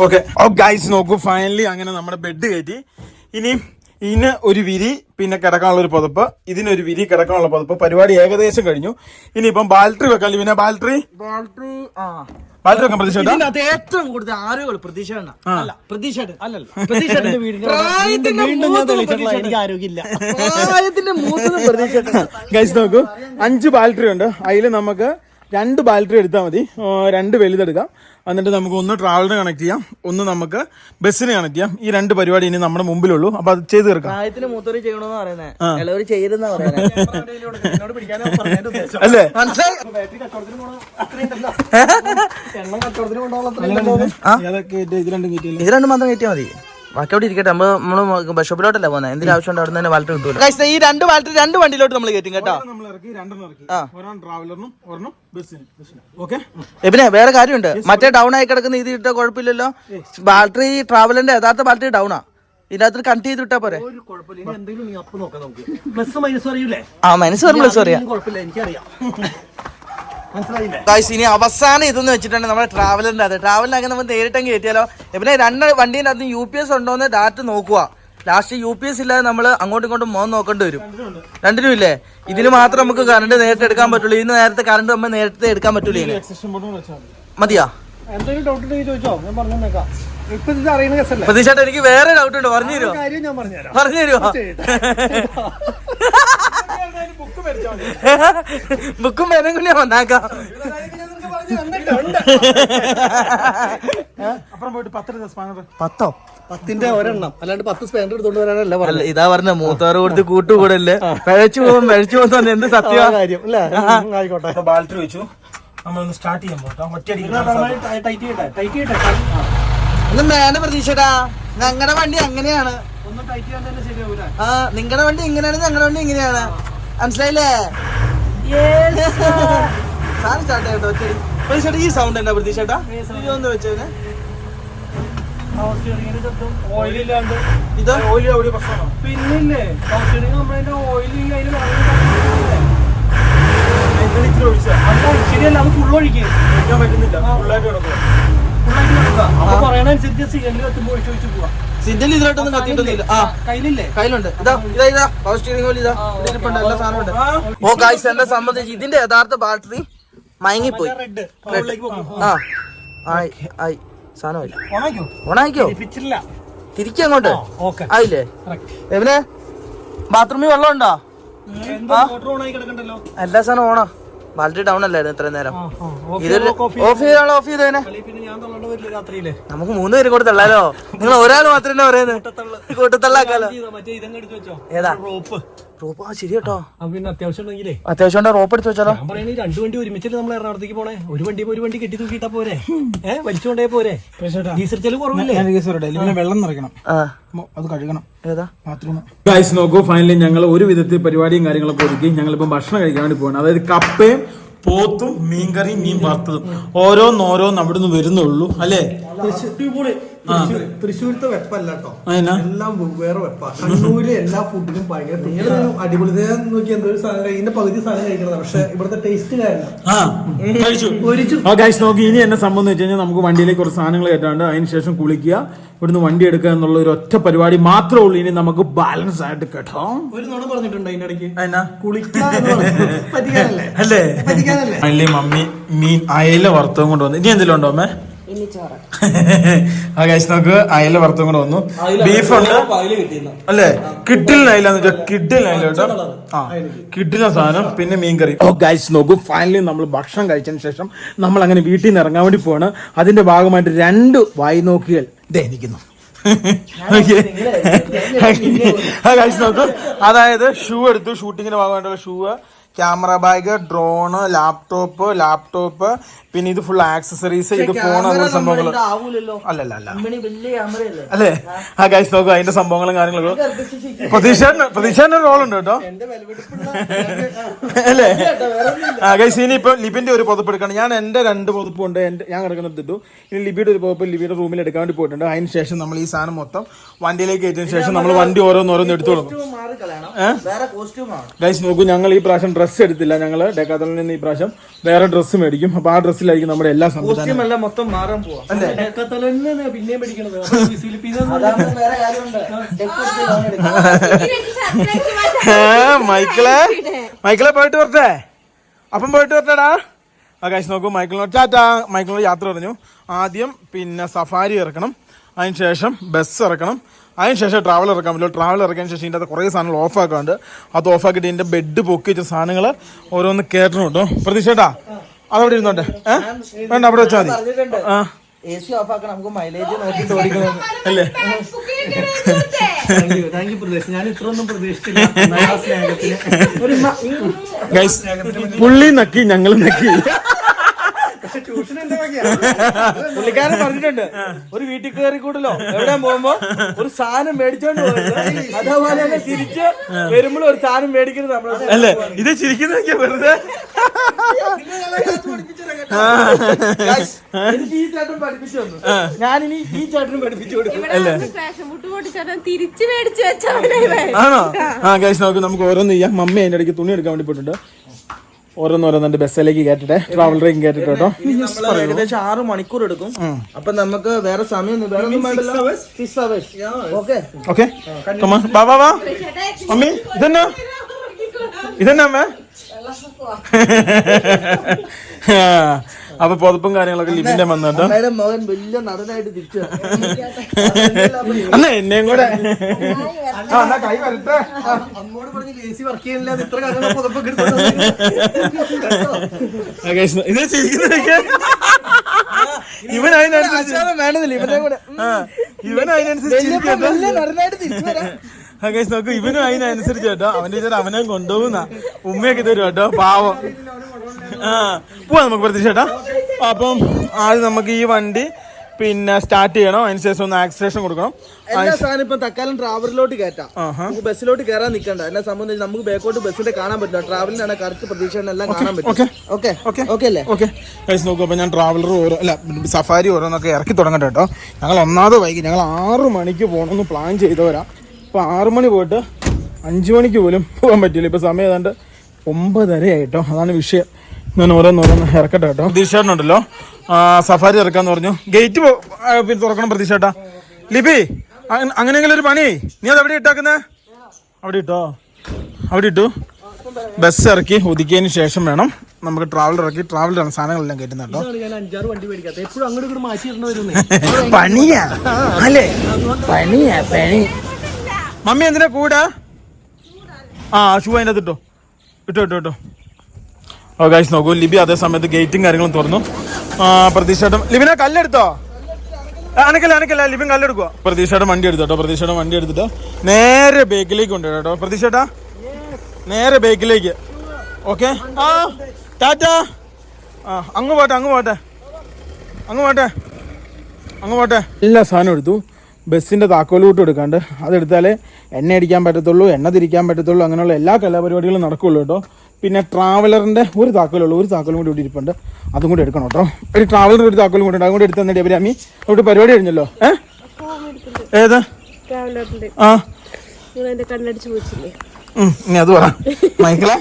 ഓക്കെ ഗൈസ് നോക്കൂ, ഫൈനലി അങ്ങനെ നമ്മുടെ ബെഡ് കയറ്റി. ഇനി ഇതിന് ഒരു വിരി, പിന്നെ കിടക്കാനുള്ള ഒരു പുതപ്പ്, ഇതിനൊരു വിരി, കിടക്കാനുള്ള പുതപ്പ്. പരിപാടി ഏകദേശം കഴിഞ്ഞു. ഇനിയിപ്പം ബാൽട്രി വെക്കാം. പിന്നെ ബാൽട്രി വെക്കാം. പ്രതീക്ഷ ഏറ്റവും കൂടുതൽ ആരോഗ്യം ഗൈസ് നോക്കൂ, 5 ബാൽട്രി ഉണ്ട്. അതിൽ നമുക്ക് 2 ബാൽട്രി എടുത്താൽ മതി. 2 വലുതെടുക്കാം. എന്നിട്ട് നമുക്ക് ഒന്ന് ട്രാവലിന് കണക്ട് ചെയ്യാം, ഒന്ന് നമുക്ക് ബസ്സിന് കണക്ട് ചെയ്യാം. ഈ 2 പരിപാടി ഇനി നമ്മുടെ മുമ്പിലുള്ളൂ. അപ്പൊ അത് ചെയ്ത് തീർക്കാം. അല്ലേ? ഇത് രണ്ടും മാത്രം കയറ്റിയാൽ മതി. ബാക്കി അവിടെ ഇരിക്കട്ടെ. നമ്മള് ബസ് ഷോപ്പിലോട്ടല്ല പോകുന്നത്. എന്തിനും ആവശ്യം ഉണ്ട് അവിടെ തന്നെ വാൾട്ടർ കിട്ടുമല്ലോ. ഈ 2 വാൾട്ടർ 2 വണ്ടിയിലോട്ട് നമ്മൾ കയറ്റും കേട്ടോ. ഇറക്കി 2 ഇറക്കി. ഒരെണ്ണം ട്രാവലറിനും ഒരെണ്ണം ബസ്സിനും. ഓക്കെ. പിന്നെ വേറെ കാര്യമുണ്ട്, മറ്റേ ഡൗൺ ആയി കിടക്കുന്ന ഇത് ഇട്ടാ കുഴപ്പമില്ലല്ലോ. ബാറ്ററി ട്രാവലറിന്റെ യഥാർത്ഥ ബാറ്ററി ഡൗണാ, ഇതിനകത്ത് കണക്ട് ചെയ്ത് വിട്ടാ പോരെ. മനസ്സ് പ്ലസ് അറിയാം. ഇനി അവസാനം ഇതെന്ന് വെച്ചിട്ടുണ്ടെങ്കിൽ നമ്മുടെ ട്രാവലറിന്റെ അത് ട്രാവലിനൊക്കെ നമ്മൾ നേരിട്ടെങ്കിൽ കയറ്റിയാലോ. പിന്നെ 2 വണ്ടീൻ്റെ അകത്ത് UPS ഉണ്ടോന്ന് ഡാറ്റ നോക്കുക. ലാസ്റ്റ് UPS ഇല്ലാതെ നമ്മൾ അങ്ങോട്ടും ഇങ്ങോട്ടും നോക്കേണ്ടി വരും. 2നും ഇല്ലേ? ഇതിന് മാത്രം നമുക്ക് കറണ്ട് നേരത്തെ എടുക്കാൻ പറ്റുള്ളൂ. ഇതിന് നേരത്തെ കറണ്ട് നമ്മൾ നേരത്തെ എടുക്കാൻ പറ്റൂല. മതിയാ? എന്തെങ്കിലും ഡൗട്ട് ഉണ്ടെങ്കിൽ ചോദിച്ചോ, ഞാൻ പറഞ്ഞേക്കാം. ഇപ്പൊ ഇത് അറിയുന്ന കേസല്ലേ. പ്രതീക്ഷ എനിക്ക് വേറെ ഡൗട്ട് ഉണ്ട്, പറഞ്ഞു തരുമോ? ഞാൻ പറഞ്ഞുതരാം. പറഞ്ഞു തരുമോ? ബുക്കും പേനും കൂടി ഞാൻ വന്നാക്കാം. അപ്പുറം പോയിട്ട് 10 സ്പാനർ. 10 10ന്റെ ഒരെണ്ണം, അല്ലാണ്ട് 10 സ്പാനർ എടുത്തോണ്ട് വരാനല്ല പറഞ്ഞത്. ഇതാ പറഞ്ഞ മൂത്തോറ് കൊടുത്ത് കൂട്ടുകൂടല്ലേ, പഴച്ചു പോകുന്ന എന്ത് സത്യ കാര്യം അല്ലേ. ആയിക്കോട്ടെ. ബാറ്ററി വെച്ചു, നമ്മളൊന്ന് സ്റ്റാർട്ട് ചെയ്യാൻ പോട്ടോ. ഒന്നും പ്രതീക്ഷടാ, ഞങ്ങളുടെ വണ്ടി അങ്ങനെയാണ്. ഒന്ന് ടൈറ്റ് ചെയ്യാൻ തന്നെ ശരിയാവൂല. നിങ്ങളുടെ വണ്ടി ഇങ്ങനെയാണ്, ഞങ്ങളുടെ വണ്ടി ഇങ്ങനെയാണ്. മനസ്സിലായില്ലേ? സാറ് സ്റ്റാർട്ട് ചെയ്യട്ടോ ഒറ്റടി. പ്രതീക്ഷ ഈ സൗണ്ട് എന്നാ പ്രതീക്ഷട്ടാ? ഇതൊന്ന് വെച്ചതിന് ഓയിലില്ലാണ്ട് ഇത് ഓയിൽ എവിടെ പ്രശ്നമാണോ? പിന്നില്ലേ നമ്മളതിന്റെ ഓയിൽ ശരിയല്ല, അത് ഫുൾ ഒഴിക്കാൻ പറ്റുന്നില്ല. ഫുള്ളായിട്ട് കിടക്കുക. അപ്പൊ പറയണനുസരിച്ച് സിഗ്നൽ കത്തുമ്പോ ഒഴിച്ചു വെച്ച് പോവാ. സിഗ്നൽ ഇതിലോട്ടൊന്നും കത്തിയിട്ടൊന്നുമില്ല. കയ്യിലില്ലേ? കയ്യിലുണ്ട്. ഇതാ പവർ സ്റ്റിയറിംഗ് പോലെ ഇതാ ഇരിപ്പുണ്ട്, എല്ലാ സാധനം ഉണ്ട്. ഓ ഗായ്സ്, എന്നെ സംബന്ധിച്ച് ഇതിന്റെ യഥാർത്ഥ ബാറ്ററി മയങ്ങിപ്പോയി. ആയി സാധനമില്ല. ഓണായിക്കോ? തിരിക്കങ്ങോട്ട് ആയില്ലേ? എവനെ ബാത്റൂമിൽ വെള്ളം ഉണ്ടോ? എല്ലാ സാധനം ഓണാ. ബാറ്ററി ഡൗൺ അല്ലായിരുന്നു ഇത്രയും നേരം. ഓഫ് ചെയ്തേനെ. നമുക്ക് 3 പേര് കൂടെ തള്ളാലോ. നിങ്ങൾ ഒരാൾ മാത്രമേ പറയുന്നത്, കൂട്ടത്തള്ളാക്കാലോ. ഏതാ റോപ്പ്? ശരി കേട്ടോ. പിന്നെ അത്യാവശ്യം റോപ്പ് എടുത്ത് വെച്ചാലോ. 2 വണ്ടി ഒരുമിച്ചിട്ട് നമ്മൾ എറണാകുളത്തേക്ക് പോണേ. ഒരു വണ്ടി കെട്ടി തൂക്കിട്ടാ പോരെ, വലിച്ചുകൊണ്ടേ പോരെ. ഡീസൽ ചെലവ് കുറവില്ലേ? വെള്ളം നിറയ്ക്കണം, അത് കഴുകണം. ഏതാ ബാത്റൂം? ഗൈസ് നോക്കൂ, ഫൈനലി ഞങ്ങൾ ഒരു വിധത്തിൽ പരിപാടിയും കാര്യങ്ങളൊക്കെ ഒതുക്കി ഞങ്ങളിപ്പം ഭക്ഷണം കഴിക്കാൻ വേണ്ടി പോകണം. അതായത് കപ്പയും പോത്തും മീൻകറിയും മീൻ വറുത്തതും ഓരോന്നോരോന്ന് അവിടെ നിന്ന് വരുന്നുള്ളൂ അല്ലേ. തൃശ്ശൂരത്തെ വെപ്പല്ല കേട്ടോ, എല്ലാം വേറെ വെപ്പ. കണ്ണൂര് എല്ലാ ഫുഡിനും ഭയങ്കര അടിപൊളി. നോക്കി എന്തൊരു സാധനം ഇതിന്റെ പകുതി സാധനം കഴിക്കണം, പക്ഷെ ഇവിടുത്തെ ടേസ്റ്റ് കാരണം നോക്കി. ഇനി എന്നെ സംബന്ധിച്ച് വെച്ച് കഴിഞ്ഞാൽ നമുക്ക് വണ്ടിയിലേക്ക് കുറച്ച് സാധനങ്ങൾ കയറ്റാണ്ട് അതിനുശേഷം കുളിക്കുക, ഇവിടുന്ന് വണ്ടി എടുക്കുക എന്നുള്ള ഒരു ഒറ്റ പരിപാടി മാത്രമേ ഉള്ളൂ. ഇനി നമുക്ക് ബാലൻസ് ആയിട്ട് കേട്ടോ. ഒരു നുണ പറഞ്ഞിട്ടുണ്ട് അതിന്റെ ഇടയ്ക്ക്, അല്ലേ മമ്മി മീൻ അയല വറുത്തതും കൊണ്ട് വന്നു. ഇനി എന്തെങ്കിലും ഉണ്ടോ അമ്മേ? നമുക്ക് അയല വറുത്തും കൂടെ വന്നു. ബീഫുണ്ട് അല്ലേ? കിഡിലിന് അയലെന്ന് വെച്ചാൽ കിഡിലിന് അയല കേട്ടോ. കിഡിലിന സാധനം. പിന്നെ മീൻകറി. ഓ ഗൈസ് നോക്കൂ, ഫൈനലി നമ്മൾ ഭക്ഷണം കഴിച്ചതിന് ശേഷം നമ്മൾ അങ്ങനെ വീട്ടിൽ നിന്ന് ഇറങ്ങാൻ വേണ്ടി പോവാണ്. അതിന്റെ ഭാഗമായിട്ട് 2 വായി നോക്കികൾ ഇരിക്കുന്നു. നോക്കൂ, അതായത് ഷൂ എടുത്തു, ഷൂട്ടിങ്ങിന്റെ ഭാഗമായിട്ടുള്ള shoe, camera bag, drone, laptop, പിന്നെ ഇത് ഫുൾ ആക്സസറീസ്, ഇത് ഫോൺ, അങ്ങനെ സംഭവങ്ങൾ അല്ലല്ല അല്ലേ. ഗൈസ് നോക്കൂ, അതിന്റെ സംഭവങ്ങളും കാര്യങ്ങളൊക്കെ. പ്രതീക്ഷന്റെ റോൾ ഉണ്ട് കേട്ടോ അല്ലേ. ഗൈസ് ഇനിയിപ്പോ ലിബിന്റെ ഒരു പുതപ്പ് എടുക്കണം. ഞാൻ എന്റെ 2 പുതപ്പുണ്ട്, ഞാൻ കിടക്കുന്നത് ഇട്ടു. ഇനി ലിബിയുടെ ഒരു പുതപ്പ് ലിബിയുടെ റൂമിൽ എടുക്കാൻ വേണ്ടി പോയിട്ടുണ്ട്. അതിന് ശേഷം നമ്മൾ ഈ സാധനം മൊത്തം വണ്ടിയിലേക്ക് കയറ്റിയതിനു ശേഷം നമ്മൾ വണ്ടി ഓരോന്നോരോന്ന് എടുത്തു കൊടുക്കും. ഗൈസ് നോക്കൂ, ഞങ്ങൾ ഈ പ്രാവശ്യം ഡ്രസ്സ് എടുത്തില്ല. ഞങ്ങള് ഡെക്കാത്തലിൽ നിന്ന് ഈ പ്രാവശ്യം വേറെ ഡ്രസ്സ് മേടിക്കും. അപ്പൊ ആ ഡ്രസ്സിലായിരിക്കും നമ്മുടെ എല്ലാ സംഭവം മൊത്തം മാറാൻ പോവാം. പിന്നെയും പഠിക്കണത് മൈക്കിളെ പോയിട്ട് വരട്ടെ. അപ്പം പോയിട്ട് വരട്ടെടാ. ഗൈസ് നോക്കൂ, മൈക്കിളിനോട് യാത്ര പറഞ്ഞു. ആദ്യം പിന്നെ സഫാരി ഇറക്കണം, അതിനുശേഷം ബസ് ഇറക്കണം, അതിനുശേഷം ട്രാവൽ ഇറക്കാൻ പറ്റുമോ. ട്രാവൽ ഇറക്കിയതിന് ശേഷം ഇതിൻ്റെ കുറേ സാധനങ്ങൾ ഓഫാക്കാണ്ട് അത് ഓഫാക്കിയിട്ട് ഇതിൻ്റെ ബെഡ് പൊക്കി വെച്ച സാധനങ്ങൾ ഓരോന്ന് കയറ്റണം കേട്ടോ. പ്രതീക്ഷേട്ടാ അതവിടെ ഇരുന്നോട്ടെ. വേണ്ട, അവിടെ വെച്ചാൽ മതി. AC ഓഫ് ആക്കണം, നമുക്ക് മൈലേജ് നോക്കിയിട്ട് ഓടിക്കണം അല്ലേ. ഞാൻ ഇത്രയൊന്നും പ്രതീക്ഷിച്ചില്ല. പുള്ളി നക്കി, ഞങ്ങൾ നക്കി. പുള്ളിക്കാരൻ പറഞ്ഞിട്ടുണ്ട് ഒരു വീട്ടിൽ കയറി കൂടലോ എവിടെ പോകുമ്പോ ഒരു സാധനം മേടിച്ചോണ്ട് പോകരുത്, അതേപോലെ തന്നെ തിരിച്ച് വരുമ്പോഴും ഒരു സാധനം മേടിക്കരുത് നമ്മളെ. അല്ലേ ഇത് ചിരിക്കുന്നതൊക്കെ വെറുതെ. എനിക്ക് ഈ ചേട്ടൻ പഠിപ്പിച്ചു തന്നു, ഞാനിനി ഈ ചേട്ടനും പഠിപ്പിച്ചു കൊടുക്കും. ആണോ? ആ ഗൈസ് നോക്ക്, നമുക്ക് ഓരോന്ന് ചെയ്യാം. മമ്മി അതിന്റെ ഇടയ്ക്ക് തുണി എടുക്കാൻ വേണ്ടി പോയിട്ടുണ്ട്. ഓരോന്നോരോന്നെ ബസ്സിലേക്ക് കയറ്റട്ടെ, ട്രാവലറേക്കും കയറ്റിട്ട് കേട്ടോ. ഏകദേശം 6 മണിക്കൂർ എടുക്കും. അപ്പൊ നമുക്ക് വേറെ സമയം ഓക്കെ വാ മമ്മി. ഇതെന്നാ അമ്മ? അപ്പൊ പുതപ്പും കാര്യങ്ങളൊക്കെ ലിബിന്റെ വന്നിട്ടോ. മകൻ വലിയ നടനായിട്ട് തിരിച്ചു അന്ന് എന്നെയും കൂടെ കൈ വരട്ടെ. അമ്മോട് പറഞ്ഞ് AC വർക്ക് ചെയ്യുന്നില്ല, ഇത്ര കാലം പുതപ്പൊക്കെ ഇത് ചിരിക്കുന്നതൊക്കെ ഇവൻ അതിനനുസരിച്ച് നടനായിട്ട് തിരിച്ചു വരാം. നോക്കൂ, ഇവനും അതിനനുസരിച്ച് കേട്ടോ. അവന്റെ ചേട്ടാ അവനെ കൊണ്ടുപോകുന്ന ഉമ്മയൊക്കെ തരും കേട്ടോ, പാവം. പോവാ നമുക്ക് പ്രതീക്ഷ ചേട്ടാ. അപ്പം ആദ്യം നമുക്ക് ഈ വണ്ടി പിന്നെ സ്റ്റാർട്ട് ചെയ്യണം, അതിനുശേഷം ഒന്ന് ആക്സിലേഷൻ കൊടുക്കണം. എല്ലാ സാധനം ഇപ്പൊ തൽക്കാലം ട്രാവലിലോട്ട് കയറ്റാം. നമുക്ക് ബസ്സിലോട്ട് കയറാൻ നിൽക്കണ്ട. എന്നെ സംബന്ധിച്ച് നമുക്ക് ബാക്കോട്ട് ബസ്സിന്റെ കാണാൻ പറ്റില്ല. ട്രാവലിനാണ് കറക്റ്റ് പ്രതീക്ഷ എല്ലാം കാണാൻ പറ്റും. ഓക്കെ അല്ലേ? ഓക്കെ നോക്കൂ. അപ്പൊ ഞാൻ ട്രാവലർ സഫാരി ഓരോന്നൊക്കെ ഇറക്കി തുടങ്ങട്ടെ കേട്ടോ. ഞങ്ങൾ ഒന്നാമത് വൈകി, ഞങ്ങൾ 6 മണിക്ക് പോകണമെന്ന് പ്ലാൻ ചെയ്തവരാ. ഇപ്പൊ 6 മണി പോയിട്ട് 5 മണിക്ക് പോലും പോകാൻ പറ്റില്ല. ഇപ്പൊ സമയം ഏതാണ്ട് 9:30 ആയിട്ടോ. അതാണ് വിഷയം. ഞാൻ ഓരോന്നോരോന്ന് ഇറക്കട്ടെ കേട്ടോ. പ്രതീക്ഷേട്ടനുണ്ടല്ലോ സഫാരി ഇറക്കാന്ന് പറഞ്ഞു. ഗേറ്റ് തുറക്കണം പ്രതീക്ഷേട്ടാ. ലിപി അങ്ങനെയെങ്കിലും ഒരു പണി, നീ അത് എവിടെ ഇട്ടാക്കുന്നേ? അവിടെ ഇട്ടു. ബസ് ഇറക്കി ഒതുക്കിയതിന് ശേഷം വേണം നമുക്ക് ട്രാവലർ ഇറക്കി ട്രാവലറാണ് സാധനങ്ങളെല്ലാം കയറ്റുന്നത് കേട്ടോ. ഞാൻ 5-6 വണ്ടി മേടിക്കാത്ത, എപ്പോഴും അങ്ങോട്ട് മാറ്റിയിരുന്നു വരുന്നേ. പണിയാ അല്ലേ? പണി. മമ്മി എന്തിനാ കൂടാ? ഷൂ അതിൻ്റെ അകത്ത് ഇട്ടോ. ഓ ഗൈസ് നോക്കൂ, ലിബി അതേ സമയത്ത് ഗേറ്റും കാര്യങ്ങളും തുറന്നു. പ്രതീക്ഷേട്ടൻ ലിബിനെ കല്ലെടുത്തോ? അനക്കല്ല ലിബിൻ കല്ലെടുക്കുക. പ്രതീക്ഷയുടെ വണ്ടി എടുത്തോട്ടോ. പ്രതീക്ഷയുടെ വണ്ടി എടുത്തിട്ട് നേരെ ബേക്കിലേക്ക് കൊണ്ടുപോയി കേട്ടോ. പ്രതീക്ഷേട്ടാ നേരെ ബേക്കിലേക്ക്. ഓക്കെ ടാറ്റ. അങ്ങ് പോട്ടെ. എല്ലാ സാധനം എടുത്തു. ബസ്സിൻ്റെ താക്കോലൂട്ട് എടുക്കാണ്ട് അതെടുത്താലേ എണ്ണ അടിക്കാൻ പറ്റത്തുള്ളൂ, എണ്ണ തിരിക്കാൻ പറ്റത്തുള്ളൂ, അങ്ങനെയുള്ള എല്ലാ കലാപരിപാടികളും നടക്കുള്ളൂ കേട്ടോ. പിന്നെ ട്രാവലറിൻ്റെ ഒരു താക്കോലുള്ളൂ, ഒരു താക്കോലും കൂടി ഇവിടെ ഇരിപ്പുണ്ട്, അതും കൂടി എടുക്കണം കേട്ടോ. ഒരു ട്രാവലറിൻ്റെ ഒരു താക്കോലും കൂടി ഉണ്ട്, അതും കൂടി എടുത്ത് തന്നിട്ട് അഭിരാമി അവിടെ പരിപാടി കഴിഞ്ഞല്ലോ. ഏതാ? ഇനി അത് പറ മൈക്കിളെ.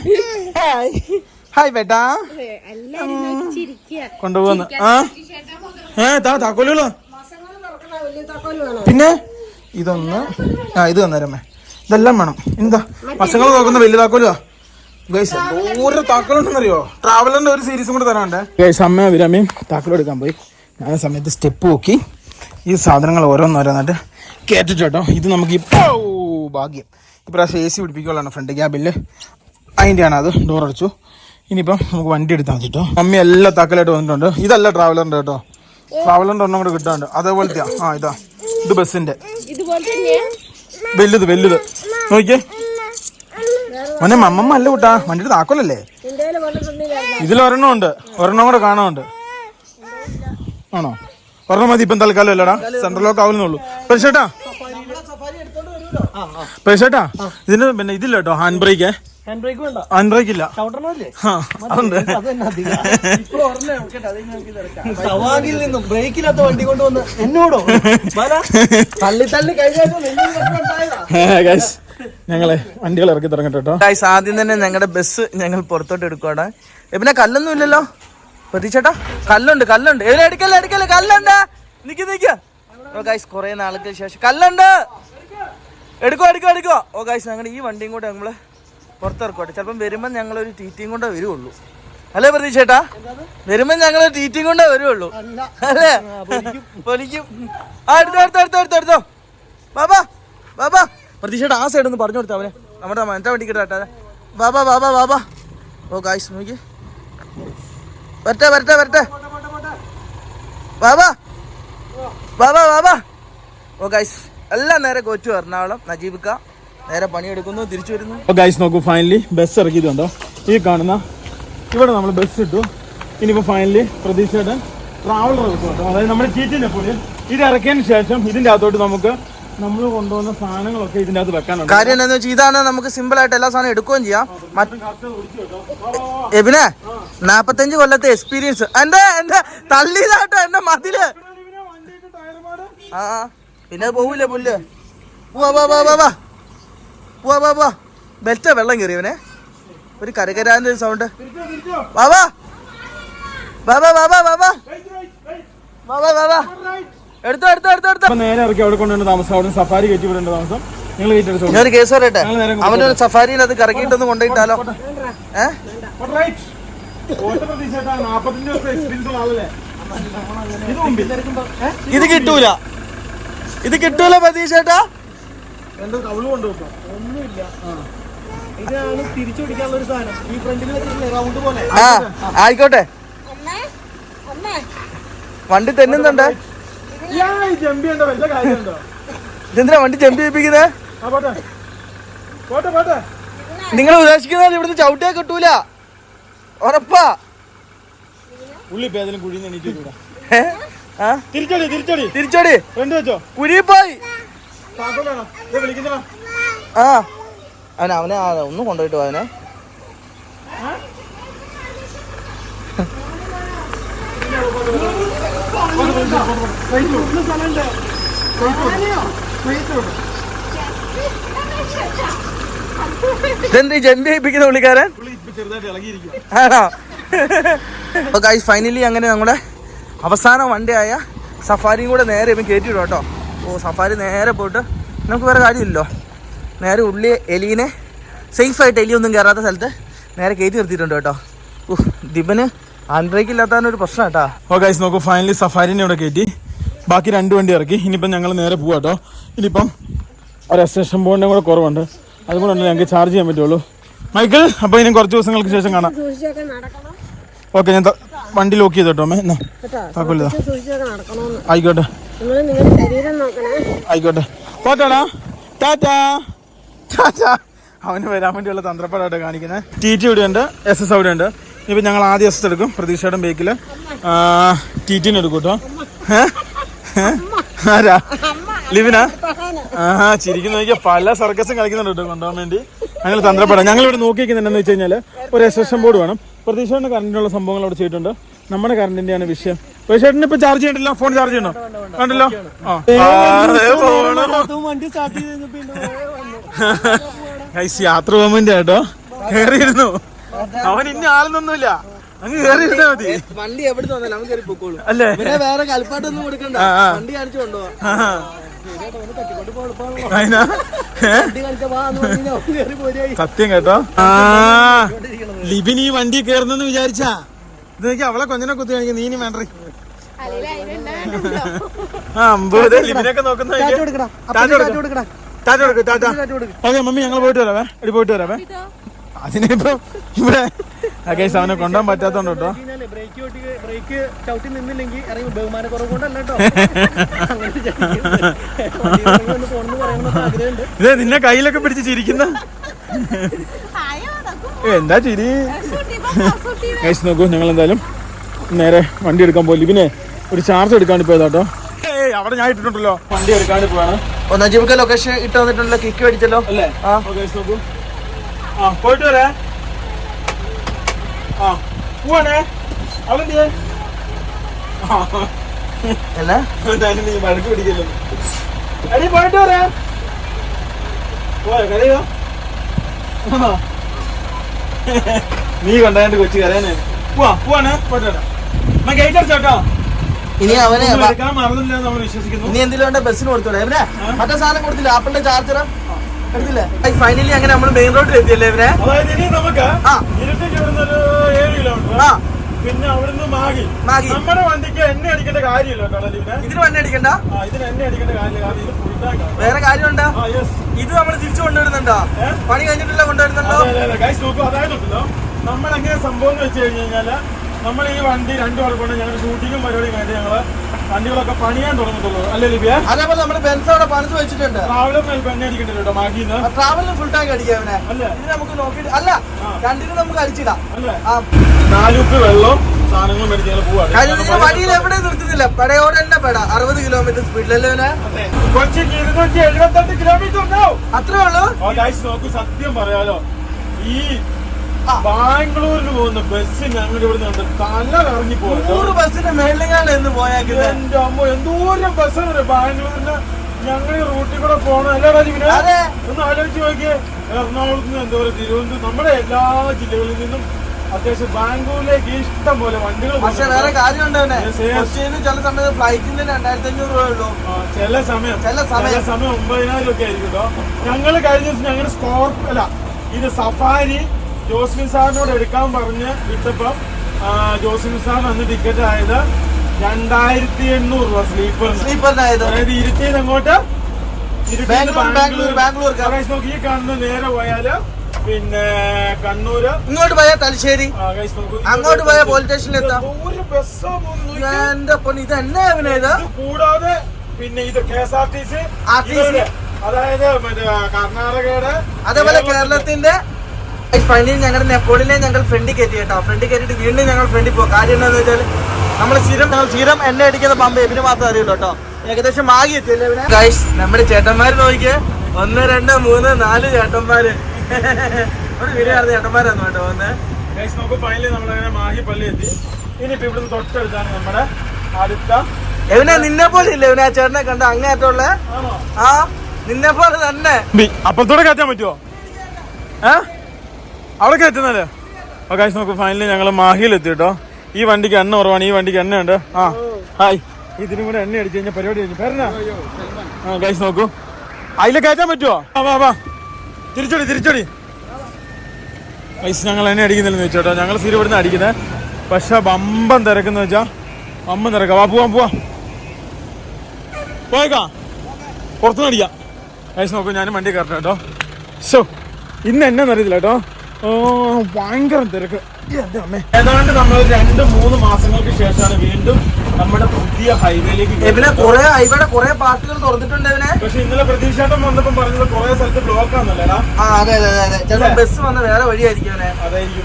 ഹായ് ബേട്ടാ, കൊണ്ടുപോകുന്നു. താക്കോലുകളോ? പിന്നെ ഇതൊന്ന് ഇത് തന്നേരമ്മേ, ഇതെല്ലാം വേണം. എന്താ പസങ്ങൾ നോക്കുന്ന വലിയ താക്കോലുവാ ഗൈസ്. ഓരോ താക്കോലുണ്ടെന്നറിയോ? ട്രാവലറിന്റെ ഒരു സീരീസും കൂടെ തരാനുണ്ട് ഗൈസ്. അമ്മ വിരാമയും താക്കോൽ എടുക്കാൻ പോയി. ഞാൻ സമയത്ത് സ്റ്റെപ്പ് നോക്കി ഈ സാധനങ്ങൾ ഓരോന്നായിട്ട് കേട്ടിട്ടോ. ഇത് നമുക്ക് ഇപ്പോൾ ഭാഗ്യം ഇപ്രാവശ്യം AC പിടിപ്പിക്കുള്ളതാണ് ഫ്രണ്ട് ക്യാബില്, അതിൻ്റെയാണ് അത്. ഡോർ അടച്ചു. ഇനിയിപ്പം നമുക്ക് വണ്ടി എടുത്താൽ മതി കേട്ടോ. മമ്മി എല്ലാ താക്കോലായിട്ട് വന്നിട്ടുണ്ട്. ഇതല്ല ട്രാവലറിന്റെ കേട്ടോ, ട്രാവലറിന്റെ ഒന്നും കൂടെ കിട്ടാണ്ട്. അതേപോലത്തെയാ. ഇതാ ഇത് ബസ്സിന്റെ വലുത് നോക്കിയേ മോനെ. മമ്മമ്മ അല്ല കൂട്ടാ, വണ്ടിയുടെ താക്കോലല്ലേ? ഇതിലൊരെണ്ണം ഉണ്ട്, ഒരെണ്ണം കൂടെ കാണാനുണ്ട്. ആണോ? ഒരെണ്ണം മതി ഇപ്പം തൽക്കാലം അല്ലടാ, സെൻട്രൽ ലോക്ക് ആവുന്നുള്ളൂ. പരിശേട്ടാ ഇതിന് പിന്നെ ഇതില്ല കേട്ടോ, ഹാൻഡ് ബ്രേക്ക്. ഹാൻഡ് ബ്രേക്ക് ഇല്ല. ബ്രേക്കില്ലാത്ത വണ്ടി കൊണ്ടുവന്ന് എന്നോടോ ഞങ്ങളെ വണ്ടികൾ ഇറക്കി തുടങ്ങട്ടെ കേട്ടോ. ആദ്യം തന്നെ ഞങ്ങളുടെ ബസ് ഞങ്ങൾ പുറത്തോട്ട് എടുക്കുവാണ്. പിന്നെ കല്ലൊന്നും ഇല്ലല്ലോ പ്രതീക്ഷേട്ടാ? കല്ലുണ്ട്. എടുക്കല്ലേ കല്ലുണ്ട്. നിക്ക കുറെ നാൾക്ക് ശേഷം കല്ലുണ്ട്. എടുക്കോ. ഓ ഗൈസ്, ഞങ്ങളുടെ ഈ വണ്ടിയും കൂടെ ഞങ്ങള് പുറത്തിറക്കോട്ടെ. ചിലപ്പം വരുമ്പോൾ ഞങ്ങളൊരു ടീറ്റിയും കൊണ്ടേ വരുള്ളൂ. അല്ലേ പ്രതീക്ഷേട്ടാ? വരുമ്പോൾ ഞങ്ങൾ ടീറ്റിയും കൊണ്ടേ വരുള്ളൂ അല്ലേ? പൊലിക്കും. എടുത്തോ ബാബാ. പ്രതീക്ഷയുടെ ആ സൈഡ് ഒന്ന് പറഞ്ഞു കൊടുത്താ അവനെ, നമ്മുടെ മറ്റേ വണ്ടി കിട്ടാ. ബാബാ. ഓ ഗൈസ് നോക്കി, വരട്ടെ. ബാബാ. ഓ ഗൈസ് എല്ലാം നേരെ കൊച്ചു എറണാകുളം നജീബിക്ക നേരെ പണിയെടുക്കുന്നു, തിരിച്ചു വരുന്നു. ഗൈസ് നോക്കൂ, ഫൈനലി ബസ് ഇറക്കിയിട്ടുണ്ടോ? ഈ കാണുന്ന ഇവിടെ നമ്മൾ ബസ് ഇട്ടു. ഇനിയിപ്പോൾ ഫൈനലി പ്രതീക്ഷയുടെ ട്രാവലർ ഇറക്കും കേട്ടോ. അതായത് നമ്മുടെ ചീറ്റിനെ പോലെ ഇത് ഇറക്കിയതിന് ശേഷം ഇതിന്റെ അകത്തോട്ട് നമുക്ക് നമ്മൾ കൊണ്ടുവന്ന സാധനങ്ങളൊക്കെ ഇതിന്റെ അകത്ത് വെക്കാനുണ്ട്. കാര്യം എന്താണെന്ന് വെച്ചാൽ ഇതാണ് നമുക്ക് സിമ്പിൾ ആയിട്ട് എല്ലാ സാധനം എടുക്കുകയും ചെയ്യാം. എബിനെ 45 കൊല്ലത്തെ എക്സ്പീരിയൻസ് എന്റെ തള്ളിയതാട്ടോ എന്റെ മതില്. ആ പിന്നെ പോവില്ലേ പുല്ല്. പോവാ ബെൽറ്റ വെള്ളം കയറിയവനെ ഒരു കരകരാന്റെ ഒരു സൗണ്ട്. വാവാ എടുത്തോ നേരെ ഇറക്കി അവിടെ കൊണ്ടുവന്ന താമസം. അവിടെ സഫാരി കയറ്റി വിടേണ്ട താമസം. നിങ്ങൾ ഞാനൊരു കേസ് പറയട്ടെ, അവന്റെ ഒരു സഫാരിയിൽ അത് കറക്കിയിട്ടൊന്ന് കൊണ്ടുപോയിട്ടാലോ? ഇത് കിട്ടൂല പ്രതീക്ഷേട്ടാ. ഒന്നുമില്ല, ഇതാണ് തിരിച്ചു പിടിക്കാനുള്ള ഒരു സാധനം. ഈ ഫ്രണ്ടിൽ റൗണ്ട് പോലെ. ആ ആയിക്കോട്ടെ. വണ്ടി തെന്നുന്നുണ്ട്. ഇതെന്തിനാ വണ്ടി ചെമ്പി ചെയ്യിപ്പിക്കുന്നത്? നിങ്ങൾ ഉദ്ദേശിക്കുന്ന ഇവിടുന്ന് ചവിട്ടിയാ കിട്ടൂല, ഉറപ്പാ. തിരിച്ചടി കുരിപ്പോയി. ആ അവനെ ഒന്ന് കൊണ്ടുപോയിട്ട് അവനെ. ഇതെന്ത് ജമ്പി ചെയ്യിപ്പിക്കുന്ന പുള്ളിക്കാരൻ ആണോ? അപ്പൊ ഗൈസ് ഫൈനലി അങ്ങനെ നമ്മുടെ അവസാന വണ്ടിയായ സഫാരിയും കൂടെ നേരെ ഇപ്പം കയറ്റിയിടും കേട്ടോ. ഓ സഫാരി നേരെ പോയിട്ട് നമുക്ക് വേറെ കാര്യമില്ലല്ലോ, നേരെ ഉള്ളി എലീനെ സേഫായിട്ട് എലിയൊന്നും കയറാത്ത സ്ഥലത്ത് നേരെ കയറ്റി നിർത്തിയിട്ടുണ്ട് കേട്ടോ. ദിബന് ഹാൻഡ് ബ്രേക്ക് ഇല്ലാത്തതിനൊരു പ്രശ്നം കേട്ടോ. ഓ ഗൈസ് നോക്കൂ, ഫൈനലി സഫാരിനെ ഇവിടെ കയറ്റി ബാക്കി 2 വണ്ടി ഇറക്കി. ഇനിയിപ്പം ഞങ്ങൾ നേരെ പോവാ കേട്ടോ. ഇനിയിപ്പം ഒരു എക്സ്റ്റൻഷൻ ബോണ്ടിനും കൂടെ കുറവുണ്ട്, അതുകൊണ്ടാണ് ഞങ്ങൾക്ക് ചാർജ് ചെയ്യാൻ പറ്റുള്ളൂ. മൈക്കിൾ, അപ്പോൾ ഇനി കുറച്ച് ദിവസങ്ങൾക്ക് ശേഷം കാണാം. ഓക്കെ, ഞാൻ വണ്ടി ലോക്ക് ചെയ്തോട്ടോ അമ്മേ. എന്നാ താക്കോലിതാ. ആയിക്കോട്ടെ ആയിക്കോട്ടെ. പോട്ടാടാ, ടാറ്റാ ടാറ്റാ. അവന് വരാൻ വേണ്ടിയുള്ള തന്ത്രപ്പാടായിട്ട് കാണിക്കുന്നത്. TT ഇവിടെ ഉണ്ട്, SS അവിടെ ഉണ്ട്. ഇപ്പം ഞങ്ങൾ ആദ്യം SS എടുക്കും. പ്രതീക്ഷയുടെ ബേക്കിൽ TTനെ എടുക്കും കേട്ടോ. ആരാ? ലിവിനാ? ചിരിക്കുന്ന നോക്കിയാൽ പല സർക്കസും കളിക്കുന്നുണ്ട് കേട്ടോ കൊണ്ടുപോകാൻ വേണ്ടി. ഞങ്ങൾ തന്ത്രപ്പെടാം. ഞങ്ങളിവിടെ നോക്കിയിരിക്കുന്നുണ്ടെന്ന് വെച്ച് കഴിഞ്ഞാൽ ഒരു എക്സ്റ്റൻഷൻ ബോർഡ് വേണം. പ്രതീക്ഷയുടെ കറണ്ടിനുള്ള സംഭവങ്ങൾ അവിടെ ചെയ്തിട്ടുണ്ട്. നമ്മുടെ കറണ്ടിന്റെയാണ് വിഷയം. പ്രതീക്ഷേട്ടന് ഇപ്പൊ ചാർജ് ചെയ്യണ്ടല്ലോ, ഫോൺ ചാർജ് ചെയ്യണോ? കണ്ടല്ലോ. യാത്ര പോകാൻ വേണ്ടി കേട്ടോ കയറിയിരുന്നു. അവൻ ഇന്ന ആളൊന്നുമില്ല, അങ്ങ് കയറിയിരുന്നാ മതി. വണ്ടി എവിടെ തോന്നല്ലോ അവൻ കയറി പൊക്കോളൂ അല്ലേ? പിന്നെ വേറെ കളിപ്പാട്ടൊന്നും കൊടുക്കണ്ട, വണ്ടി കാണിച്ചു കൊണ്ടുപോവാ. സത്യം കേട്ടോ. ലിബിൻ ഈ വണ്ടി കയറുന്നെന്ന് വിചാരിച്ചാ ഇത് നോക്കി അവളെ കൊഞ്ഞനെ കുത്തി കാണിക്കും. നീ വേണ്ട ലിബിനൊക്കെ നോക്കുന്ന. അതെ മമ്മി, ഞങ്ങൾ പോയിട്ട് വരാവേ. എടി പോയിട്ട് വരാവേ. അതിനിപ്പോ ഇവിടെ അവനെ കൊണ്ടുപോകാൻ പറ്റാത്തോണ്ട് കേട്ടോ. ബ്രേക്ക് ചവിട്ടി നിന്നില്ലെങ്കിൽ ബഹുമാനക്കുറവ് കൊണ്ടല്ല കേട്ടോ. ഇത് നിന്നെ കയ്യിലൊക്കെ പിടിച്ച് ചിരിക്കുന്ന എന്താ ചിരി. ഗൈസ് നോക്കൂ, ഞങ്ങൾ എന്തായാലും നേരെ വണ്ടി എടുക്കാൻ പോയി. പിന്നെ ഒരു ചാർജ് എടുക്കാണ്ട് പോയതാട്ടോ. അവിടെ ഞാൻ ഇട്ടിട്ടുണ്ടല്ലോ, വണ്ടി എടുക്കാണ്ട് പോവാണ്. നജീബ് ലൊക്കേഷൻ ഇട്ട് വന്നിട്ടുണ്ടല്ലോ, കിക്ക് അടിച്ചല്ലോ അല്ലേ? നോക്കൂ, പോയിട്ട് വരാ. പോവാണേ. അവളെന്തിയെ നീ വഴക്ക് പിടിക്കല്ലോ. അടി പോയിട്ട് വരാ. പോയോ കരയോ? നീ കൊണ്ടാണ്ട് കൊച്ചു കരയാനേ. പോവാണ്, പോയിട്ട് വരാം. ഗേറ്റ് അടിച്ചോട്ടോ. ഇനി അവനെ മറന്നില്ല നമ്മൾ വിശ്വസിക്കുന്നു. ഇനി എന്തെങ്കിലും ബസ്സിന് കൊടുത്തോളെ. മറ്റേ സാധനം കൊടുത്തില്ല, ആപ്പിളിന്റെ ചാർജർ എടുത്തില്ലേ? ഫൈനലി അങ്ങനെ നമ്മൾ മെയിൻ റോഡിൽ എത്തിയല്ലേ ഇവരെ. അതായത് ഇനി നമുക്ക് ഇരുട്ടേക്ക് ഇവിടുന്ന് ഒരു 7 കിലോമീറ്റർ, പിന്നെ അവിടുന്ന് മാഗി. നമ്മുടെ വണ്ടിക്ക് എണ്ണ അടിക്കേണ്ട കാര്യമില്ല കേട്ടോ. ഇതിന് എണ്ണ അടിക്കണ്ട, ഇതിന് എണ്ണ അടിക്കേണ്ട കാര്യമില്ല. ഇത് ഫുൾ ടാങ്ക്. വേറെ കാര്യമുണ്ടോ? ഇത് നമ്മൾ തിരിച്ചു കൊണ്ടുവരുന്നുണ്ടോ? പണി കഴിഞ്ഞിട്ടില്ല കൊണ്ടുവരുന്നുണ്ടോ? അതായതുണ്ടല്ലോ നമ്മളെങ്ങനെ സംഭവം എന്ന് വെച്ച് കഴിഞ്ഞ് കഴിഞ്ഞാല് നമ്മൾ ഈ വണ്ടി 2 വർഷം ഞങ്ങൾ ഷൂട്ടിങ്ങും പരിപാടിയും കഴിഞ്ഞ് ഞങ്ങള് വണ്ടികളൊക്കെ പണിയാൻ തുടങ്ങത്തുള്ളൂ അല്ലേ ലിബിയ? അതേപോലെ നമ്മുടെ ബെൻസ് അവിടെ പണിത് വെച്ചിട്ടുണ്ട്. ട്രാവലും എണ്ണ അടിക്കണ്ടല്ലോ കേട്ടോ മാഗിന്ന്. ട്രാവലിന് ഫുൾ ടാങ്ക് അടിക്കാം അല്ലേ? ഇത് നമുക്ക് നോക്കിയിട്ട് അല്ല, രണ്ടിനും നമുക്ക് അടിച്ചിടാം. 4 ഉപ്പ് വെള്ളം, സാധനങ്ങൾ മേടിച്ച് ഞങ്ങൾ പോവാണ്. കാര്യം നിങ്ങൾ വഴിയിൽ എവിടെ നിർത്തുന്നില്ല, പെടയോടെ തന്നെ പെട 60 കിലോമീറ്റർ സ്പീഡിലല്ലേ കൊച്ചിക്ക് 278 കിലോമീറ്റർ ഉണ്ടാവും. അത്രേ ഉള്ളൂ. നോക്കൂ, സത്യം പറയാലോ, ഈ ബാംഗ്ലൂരിന് പോകുന്ന ബസ് ഞങ്ങളുടെ ഇവിടെ നിന്ന് തല കറങ്ങി പോകും. 100 ബസ്സിന്റെ മേളിലാണ് എന്ന് പോയാക്കുന്നത്. എന്റെ അമ്മ, എന്തോരം ബസ്സാണ് ബാംഗ്ലൂരിന് ഞങ്ങൾ ഈ റൂട്ടിൽ കൂടെ പോകണം. അല്ലേ രാജീവിനെ? ഒന്ന് ആലോചിച്ച് നോക്കിയേ. എറണാകുളത്ത് നിന്ന് എന്തോരം, തിരുവനന്തപുരം, നമ്മുടെ എല്ലാ ജില്ലകളിൽ നിന്നും അത്യാവശ്യം ബാംഗ്ലൂരിലേക്ക് ഇഷ്ടം പോലെ വണ്ടികൾ. പക്ഷെ വേറെ കാര്യമുണ്ട്, ചില സമയത്ത് ഫ്ലൈറ്റിന് 2500 രൂപ ഉള്ളൂ. ചില സമയം 9000 ഒക്കെ ആയിരിക്കും കേട്ടോ. ഞങ്ങള് കഴിഞ്ഞ ദിവസം ഞങ്ങളുടെ ഇത് സഫാരി ജോസ്മിൻ സാറിനോട് എടുക്കാൻ പറഞ്ഞ് വിട്ടപ്പം ജോസ്മിൻ സാറിന് അന്ന് ടിക്കറ്റ് ആയത് 2800 രൂപ സ്ലീപ്പറിനായത്. അതായത് ഇരുത്തിയിൽ അങ്ങോട്ട് ബാംഗ്ലൂർ നോക്കി ഈ കാണുന്ന നേരെ പോയാല് പിന്നെ കണ്ണൂര്, ഇങ്ങോട്ട് പോയാൽ തലശ്ശേരി, അങ്ങോട്ട് പോയാൽ പോലീസ് സ്റ്റേഷനിൽ എത്താം. എന്റെ പൊന്ന്, ഇത് എന്നാ ഇത്? കൂടാതെ പിന്നെ ഇത് KSRTC, അതായത് കർണാടകയുടെ, അതേപോലെ കേരളത്തിന്റെ. ഫൈനലി ഞങ്ങളുടെ നെപ്പോളിനെ ഞങ്ങൾ ഫ്രണ്ടിൽ കയറ്റി കേട്ടോ. ഫ്രണ്ടിൽ കയറ്റിട്ട് വീണ്ടും ഞങ്ങൾ ഫ്രണ്ടിൽ പോകും. കാര്യം എന്താണെന്ന് വെച്ചാൽ നമ്മൾ സ്ഥിരം എണ്ണ അടിക്കുന്ന പമ്പ് എബിന് മാത്രം അറിയുള്ളൂ കേട്ടോ. ഏകദേശം മാഗി എത്തിയല്ലേ ഗൈസ്. നമ്മുടെ ചേട്ടന്മാര് നോക്കിയേ, 1 2 3 4 ചേട്ടന്മാര്. ഒരു വീടായിരുന്നു ചേട്ടന്മാരായിരുന്നു കേട്ടോ വന്ന്. നമുക്ക് ഫൈനലി നമ്മളങ്ങനെ മാഹി പള്ളി എത്തി. ഇനിയിപ്പോ ഇവിടുന്ന് തൊട്ടടുത്താണ് നമ്മുടെ അടുത്ത. എവനെ നിന്നെ പോലെ ഇല്ല എവനെ, ആ ചേട്ടനെ കണ്ട അങ്ങേറ്റുള്ള. ആ നിന്നെ പോലെ തന്നെ. അപ്പുറത്തോടെ കയറ്റാൻ പറ്റുമോ? അവിടെ കയറ്റുന്നല്ലേ? ഗൈസ് നമുക്ക് ഫൈനലി ഞങ്ങൾ മാഹിയിലെത്തി കേട്ടോ. ഈ വണ്ടിക്ക് എണ്ണ കുറവാണ്, ഈ വണ്ടിക്ക് എണ്ണയുണ്ട്. ഹായ്, ഇതിനും കൂടെ എണ്ണ അടിച്ചു കഴിഞ്ഞാൽ പരിപാടി കഴിഞ്ഞു. പേരെന്നാ? ഗൈസ് നോക്കൂ, അതിൽ കയറ്റാൻ പറ്റുമോ? വാ തിരിച്ചോടി. ഗൈസ് ഞങ്ങൾ എണ്ണ അടിക്കുന്നില്ലെന്ന് വെച്ചോട്ടോ. ഞങ്ങൾ സ്ഥിരം ഇവിടുന്ന് അടിക്കുന്നത്. പക്ഷെ ബമ്പം തിരക്കെന്ന് വെച്ചാ ബമ്പം തിരക്കാം. പോവാം പോയേക്കാം, പുറത്തുനിന്ന് അടിക്കാം. ഗൈസ് നോക്കൂ, ഞാനും വണ്ടി കയറട്ടെ കേട്ടോ. ഇന്ന് എന്നാന്ന് അറിയത്തില്ല കേട്ടോ. ഭയങ്കര തിരക്ക്. ഏതാണ്ട് നമ്മൾ 2-3 മാസങ്ങൾക്ക് ശേഷമാണ് വീണ്ടും നമ്മുടെ പുതിയ ഹൈവേയിലേക്ക്. കുറെ പാർട്ടികൾ തുറന്നിട്ടുണ്ട്. പക്ഷെ ഇന്നലെ പ്രതീക്ഷാട്ടം വന്നപ്പോ പറഞ്ഞത് കുറെ സ്ഥലത്ത് ബ്ലോക്ക് ആണെന്നല്ലേടാ. അതെ, ബസ് വന്ന വേറെ വഴിയായിരിക്കും.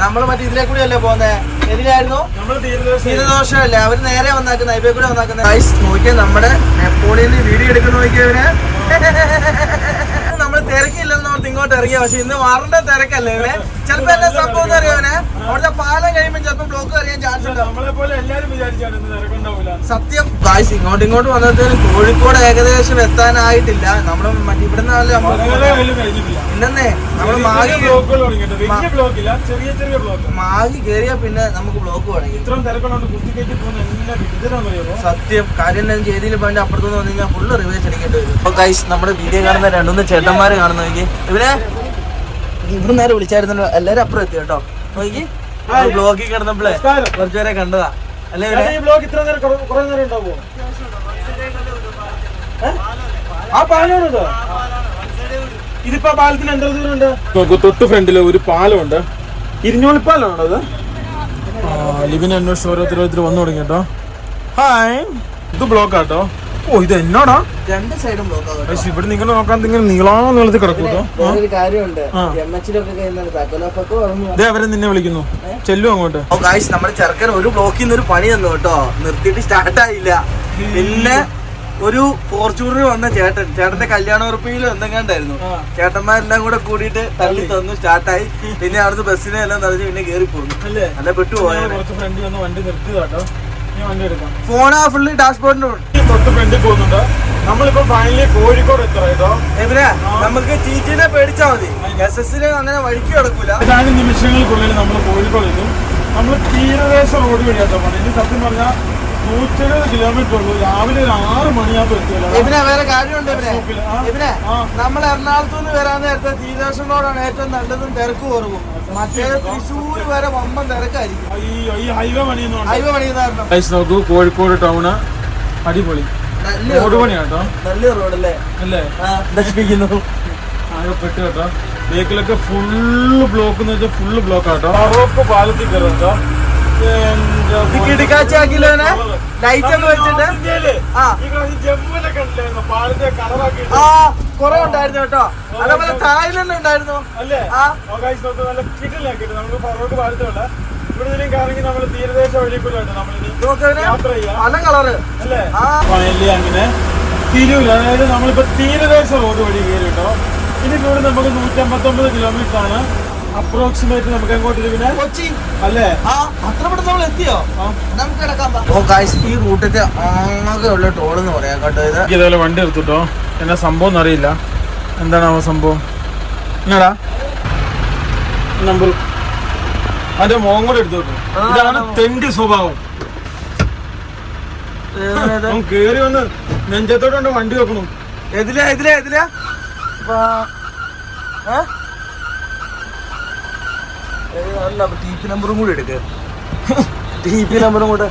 നമ്മള് മറ്റേ ഇതിലെ കൂടി അല്ലേ പോകുന്നത്? എതിരായിരുന്നു നമ്മള് തീരദോഷമല്ലേ, അവര് നേരെ വന്നാക്കുന്നത്, ഹൈവേ കൂടെ വന്നാക്കുന്നത്. നോക്കിയാൽ നമ്മുടെ നെപ്പോളിയന് വീഡിയോ എടുക്കുന്ന നോക്കിയവര് നമ്മള് തിരക്കില്ലെന്ന് ഓർത്ത് ഇങ്ങോട്ട് ഇറങ്ങിയ. പക്ഷെ ഇന്ന് മാറേണ്ട തിരക്കല്ലേ ഇവനെ. ചിലപ്പോ എന്നെ സംഭവം അറിയാവനെ, അവിടുത്തെ പാലം കഴിയുമ്പോൾ ചിലപ്പോ ബ്ലോക്ക് അറിയാൻ ചാൻസ് ഉണ്ട്. സത്യം ഗായ്സ്, ഇങ്ങോട്ട് വന്നതിന് കോഴിക്കോട് ഏകദേശം എത്താനായിട്ടില്ല. നമ്മള് മറ്റേ ഇവിടെ നിന്നല്ലേ ഇന്നേ നമ്മള് മാഗി കേറിയാ പിന്നെ നമുക്ക് ബ്ലോക്ക് തുടങ്ങി. സത്യം കാര്യം എന്താ ചെയ്തിൽ പോയിട്ട് അപ്പുറത്തുനിന്ന് വന്നു കഴിഞ്ഞാൽ ഫുള്ള് റിവേഴ്സ് അടിക്കേണ്ടി വരും. അപ്പൊ ഗൈസ് നമ്മുടെ വീഡിയോ കാണുന്ന 2-3 ചേട്ടന്മാര് കാണുന്ന നോക്കി. ഇവിടെ നേരെ വിളിച്ചായിരുന്നല്ലോ, എല്ലാരും അപ്പുറം എത്തി കേട്ടോ. നോക്കി ബ്ലോക്കിൽ കിടന്നപ്പോഴേ കുറച്ചുപേരെ കണ്ടതാ അല്ലേ? ഇതിപ്പോ പാലത്തിന് എത്ര ദൂരമുണ്ട്? തൊട്ട് ഫ്രണ്ടില് ഒരു പാലമുണ്ട്, ഇരിഞ്ഞോളിപ്പാലമാണോ അത്? ലിവിൻ അന്വേഷിച്ച് ഓരോരുത്തർ വന്നു തുടങ്ങി കേട്ടോ. ഹായ്, ഇത് ബ്ലോക്കാട്ടോ. ഇത് എന്നോടാ 2 സൈഡും ബ്ലോക്ക്. ഇവിടെ നിങ്ങൾ നോക്കാൻ നീളാന്ന് നീളത്തിൽ കിടക്കൂട്ടോ. അവരെ നിന്നെ വിളിക്കുന്നു, ചെല്ലു അങ്ങോട്ട്. നമ്മുടെ ചെറുക്കൻ ഒരു ബ്ലോക്കിൽ നിന്ന് ഒരു പണി തന്നു കേട്ടോ. നിർത്തിയിട്ട് സ്റ്റാർട്ടായില്ല. പിന്നെ ഒരു ഫോർച്യൂണർ വന്ന ചേട്ടന്റെ കല്യാണ ഉറപ്പിൽ എന്തെങ്ങാണ്ടായിരുന്നു. ചേട്ടന്മാരെല്ലാം കൂടെ കൂടിയിട്ട് തള്ളി തന്നു, സ്റ്റാർട്ടായി. പിന്നെ അവിടുത്തെ ബസ്സിനെ എല്ലാം തടഞ്ഞ് പിന്നെ കേറി പോന്നു. അല്ല പെട്ടുപോയത്. ഫോൺ ആ ഫുള്ളി ഡാഷ്ബോർഡിന്റെ തൊട്ട് ഫ്രണ്ടിൽ പോകുന്നുണ്ട്. നമ്മളിപ്പോ ഫൈനലി കോഴിക്കോട് എത്രയോ. നമുക്ക് ചീറ്റിനെ പേടിച്ചാൽ മതി, SS-ന് അങ്ങനെ വഴിക്ക് കിടക്കൂല. ഏതാനും നിമിഷങ്ങൾക്കുള്ളിൽ നമ്മൾ കോഴിക്കോട് എത്തും. നമ്മൾ തീരദേശ റോഡ് വഴിയാട്ടോ പോണേ. ഇനി സത്യം പറഞ്ഞാൽ 170 കിലോമീറ്റർ ഉള്ളൂ. രാവിലെ ഒരു 6 മണിയാകുമ്പോ എത്തിയല്ലോ. ഇതിനെ വേറെ കാര്യമുണ്ട്. ഇതിനെ നമ്മൾ എറണാകുളത്ത് നിന്ന് വരാൻ നേരത്തെ തീരദേശ റോഡാണ് ഏറ്റവും നല്ലതും തിരക്ക് കുറവും. മറ്റേ തൃശ്ശൂര് വരെ വമ്പൻ തിരക്കായിരിക്കും. ഈ ഹൈവേ പണിയുന്ന നോക്കൂ, കോഴിക്കോട് ടൗണ് അടിപൊളി റോഡ് പണിയാട്ടോ. നല്ല റോഡല്ലേ അല്ലേ? നശിപ്പിക്കുന്നു ആകെ പെട്ട് കേട്ടോ. ബേക്കിലൊക്കെ ഫുള്ള് ബ്ലോക്ക് എന്ന് വെച്ചാൽ ഫുള്ള് ബ്ലോക്ക് ആട്ടോ. ഫറോക്ക് പാലത്തിൽ കയറും കേട്ടോ. കിടക്കാച്ചാക്കില്ലോനെ ലൈറ്റ് ഒക്കെ വെച്ചിട്ട് കൊറേ ഉണ്ടായിരുന്നു കേട്ടോ. അതേപോലെ തായ്ലൻഡ് ഉണ്ടായിരുന്നു. നമുക്ക് ഫറോക്ക് പാലത്തിലുള്ള ഇവിടുന്ന് കറങ്ങി നമ്മൾ തീരദേശ വഴി കൂടെ നമ്മളിനി യാത്ര ചെയ്യാം പല കളറ് അല്ലേ. ഫൈനലി അങ്ങനെ തിരൂര്, അതായത് നമ്മളിപ്പോ തീരദേശ റോഡ് വഴി കയറി കേട്ടോ. ഇനി ഇവിടെ നമുക്ക് 159 കിലോമീറ്റർ ആണ് അപ്രോക്സിമേറ്റ്. നമുക്ക് എങ്ങോട്ട് പിന്നെ കൊച്ചി അല്ലേ? അത്ര പെട്ടെന്ന് നമ്മൾ എത്തിയോ? നമുക്ക് കിടക്കാം. ഈ റൂട്ടിന്റെ ആകെ ഉള്ള ടോൾ എന്ന് പറയാം കേട്ടോ. ഇത് ഇതേപോലെ വണ്ടി എടുത്തിട്ടോ. എന്നാ സംഭവം ഒന്നും അറിയില്ല. എന്താണാവോ സംഭവം? എന്നാടാ നമ്പർ അതിന്റെ മോൻ കൂടെ എടുത്തു നോക്കും. ഇതാണ് തെണ്ടി സ്വഭാവം. കേറി വന്ന് നെഞ്ചത്തോടെ വണ്ടി വെക്കണം. എതിലാ എതിലാ എതിലാ ടി പി നമ്പറും കൂടി എടുക്ക. ടി പി നമ്പറും കൂടെ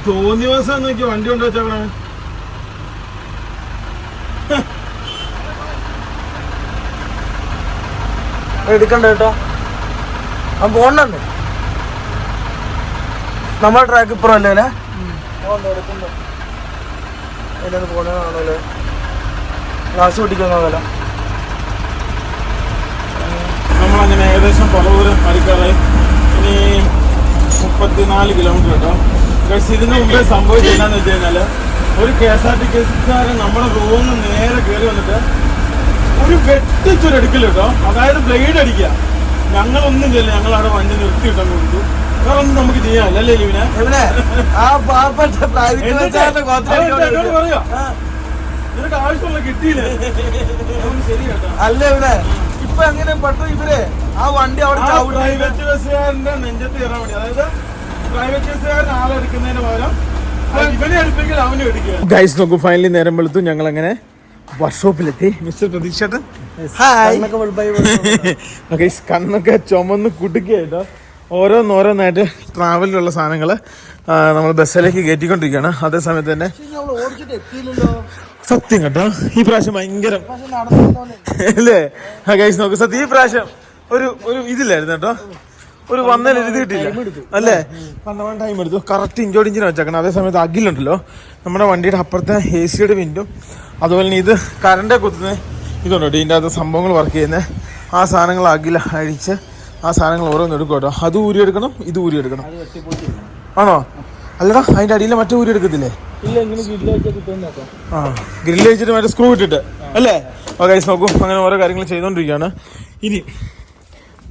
തോന്നിയ ദിവസം നോക്കി വണ്ടി കൊണ്ട് വെച്ചാണ്. എടുക്കണ്ട കേട്ടോ. അവൻ പോണ്ടേ നമ്മുടെ ട്രാക്ക് ഇപ്പുറം അല്ലേ അല്ലേ? അതിനകത്ത് പോണാണല്ലേ ഗ്ലാസ് പൊട്ടിക്കുന്നതല്ല. നമ്മളങ്ങനെ ഏകദേശം പലവരും മരിക്കാറായി. ഇനി 34 കിലോമീറ്റർ കേട്ടോ. പക്ഷെ ഇതിന് മുമ്പേ സംഭവിച്ചത് എന്താന്ന് വെച്ച് കഴിഞ്ഞാല് ഒരു KSRTC-കാരൻ നമ്മുടെ റോഡിൽ നിന്ന് നേരെ കയറി വന്നിട്ട് ഒരു വെട്ടിച്ചൊരെടുക്കൽ കേട്ടോ. അതായത് ബ്ലേഡ് അടിക്കുക. ഞങ്ങളൊന്നും ചെയ്യില്ല, ഞങ്ങൾ അവിടെ വണ്ടി നിർത്തിയിട്ടാൻ കൊടുത്തു. വേറെ ഒന്നും നമുക്ക് ചെയ്യാമല്ലോ അല്ലേ ഇവനെ? പറയാ നിനക്ക് ആവശ്യമുള്ള കിട്ടിയില്ലേ? ശരി കേട്ടോ. അല്ല ഇവനെ ഇപ്പൊ എങ്ങനെ പെട്ടെന്ന് ഇവരെ ആ വണ്ടി അവിടെ പ്രൈവറ്റ് ബസ്സുകാരന്റെ നെഞ്ചത്ത് കയറാൻ വേണ്ടി, അതായത് പ്രൈവറ്റ് ബസ്സുകാരൻ ആളെടുക്കുന്നതിന് പകരം ഇവനെ എടുപ്പിക്കൽ അവനെ എടുക്കുക. ഗൈസ് നോക്കൂ, ഫൈനലി നേരം വെളുത്തു. ഞങ്ങൾ അങ്ങനെ വർക്ക്ഷോപ്പിലെത്തി. മിസ്റ്റർ പ്രതീക്ഷേട്ടൻ കണ്ണൊക്കെ ചുമന്ന് കുടുക്കിയായിട്ടോ. ഓരോന്നോരോന്നായിട്ട് ട്രാവലിലുള്ള സാധനങ്ങൾ നമ്മൾ ബസ്സിലേക്ക് കയറ്റിക്കൊണ്ടിരിക്കുകയാണ്. അതേ സമയത്ത് തന്നെ സത്യം കേട്ടോ ഈ പ്രാവശ്യം ഭയങ്കര അല്ലേ ഗൈസ് നോക്ക്. സത്യം ഈ പ്രാവശ്യം ഒരു ഇതില്ലായിരുന്നു കേട്ടോ. ഒരു വന്നതിൽ എഴുതി കിട്ടില്ല അല്ലേ? 12 ടൈം എടുത്തു. കറക്റ്റ് ഇഞ്ചോടിഞ്ചിന് വെച്ചേക്കണം. അതേ സമയത്ത് അഖിലുണ്ടല്ലോ നമ്മുടെ വണ്ടിയുടെ അപ്പുറത്തെ AC-യുടെ വിൻഡും അതുപോലെ തന്നെ ഇത് കറണ്ടേ കുത്തുന്നത് ഇതുണ്ടോ ഇതിൻ്റെ അകത്ത് സംഭവങ്ങൾ വർക്ക് ചെയ്യുന്നത്. ആ സാധനങ്ങൾ അഖില അഴിച്ച് ആ സാധനങ്ങൾ ഓരോന്നും എടുക്കും കേട്ടോ. അത് ഊരിയെടുക്കണം, ഇത് ഊരിയെടുക്കണം. ആണോ? അല്ലടാ അതിൻ്റെ അടിയിൽ മറ്റേ ഊരി എടുക്കത്തില്ലേ? ആ ഗ്രില്ല് വെച്ചിട്ട് മറ്റേ സ്ക്രൂ ഇട്ടിട്ട് അല്ലേ? ഗൈസ് നോക്കൂ, അങ്ങനെ ഓരോ കാര്യങ്ങൾ ചെയ്തുകൊണ്ടിരിക്കുകയാണ്. ഇനി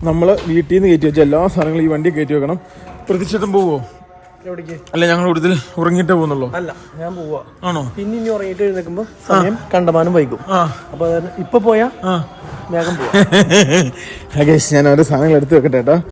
നമ്മൾ വീട്ടിൽ നിന്ന് കയറ്റി വെച്ച എല്ലാ സാധനങ്ങളും ഈ വണ്ടി കയറ്റി വെക്കണം. പ്രതീക്ഷിച്ചും പോവോ? അല്ല ഞങ്ങൾ കൂടുതൽ ഉറങ്ങിയിട്ടേ പോകുന്നുള്ളൂ. അല്ല ഞാൻ പോവാ. ആണോ? പിന്നെ ഉറങ്ങിയിട്ട് എഴുന്നേക്കുമ്പോ സമയം കണ്ടമാനം വൈകും. അപ്പൊ ഇപ്പൊ പോയാ വേഗം പോവാ. ഞാൻ ഓരോ സാധനങ്ങൾ എടുത്ത് വെക്കട്ടെ കേട്ടോ.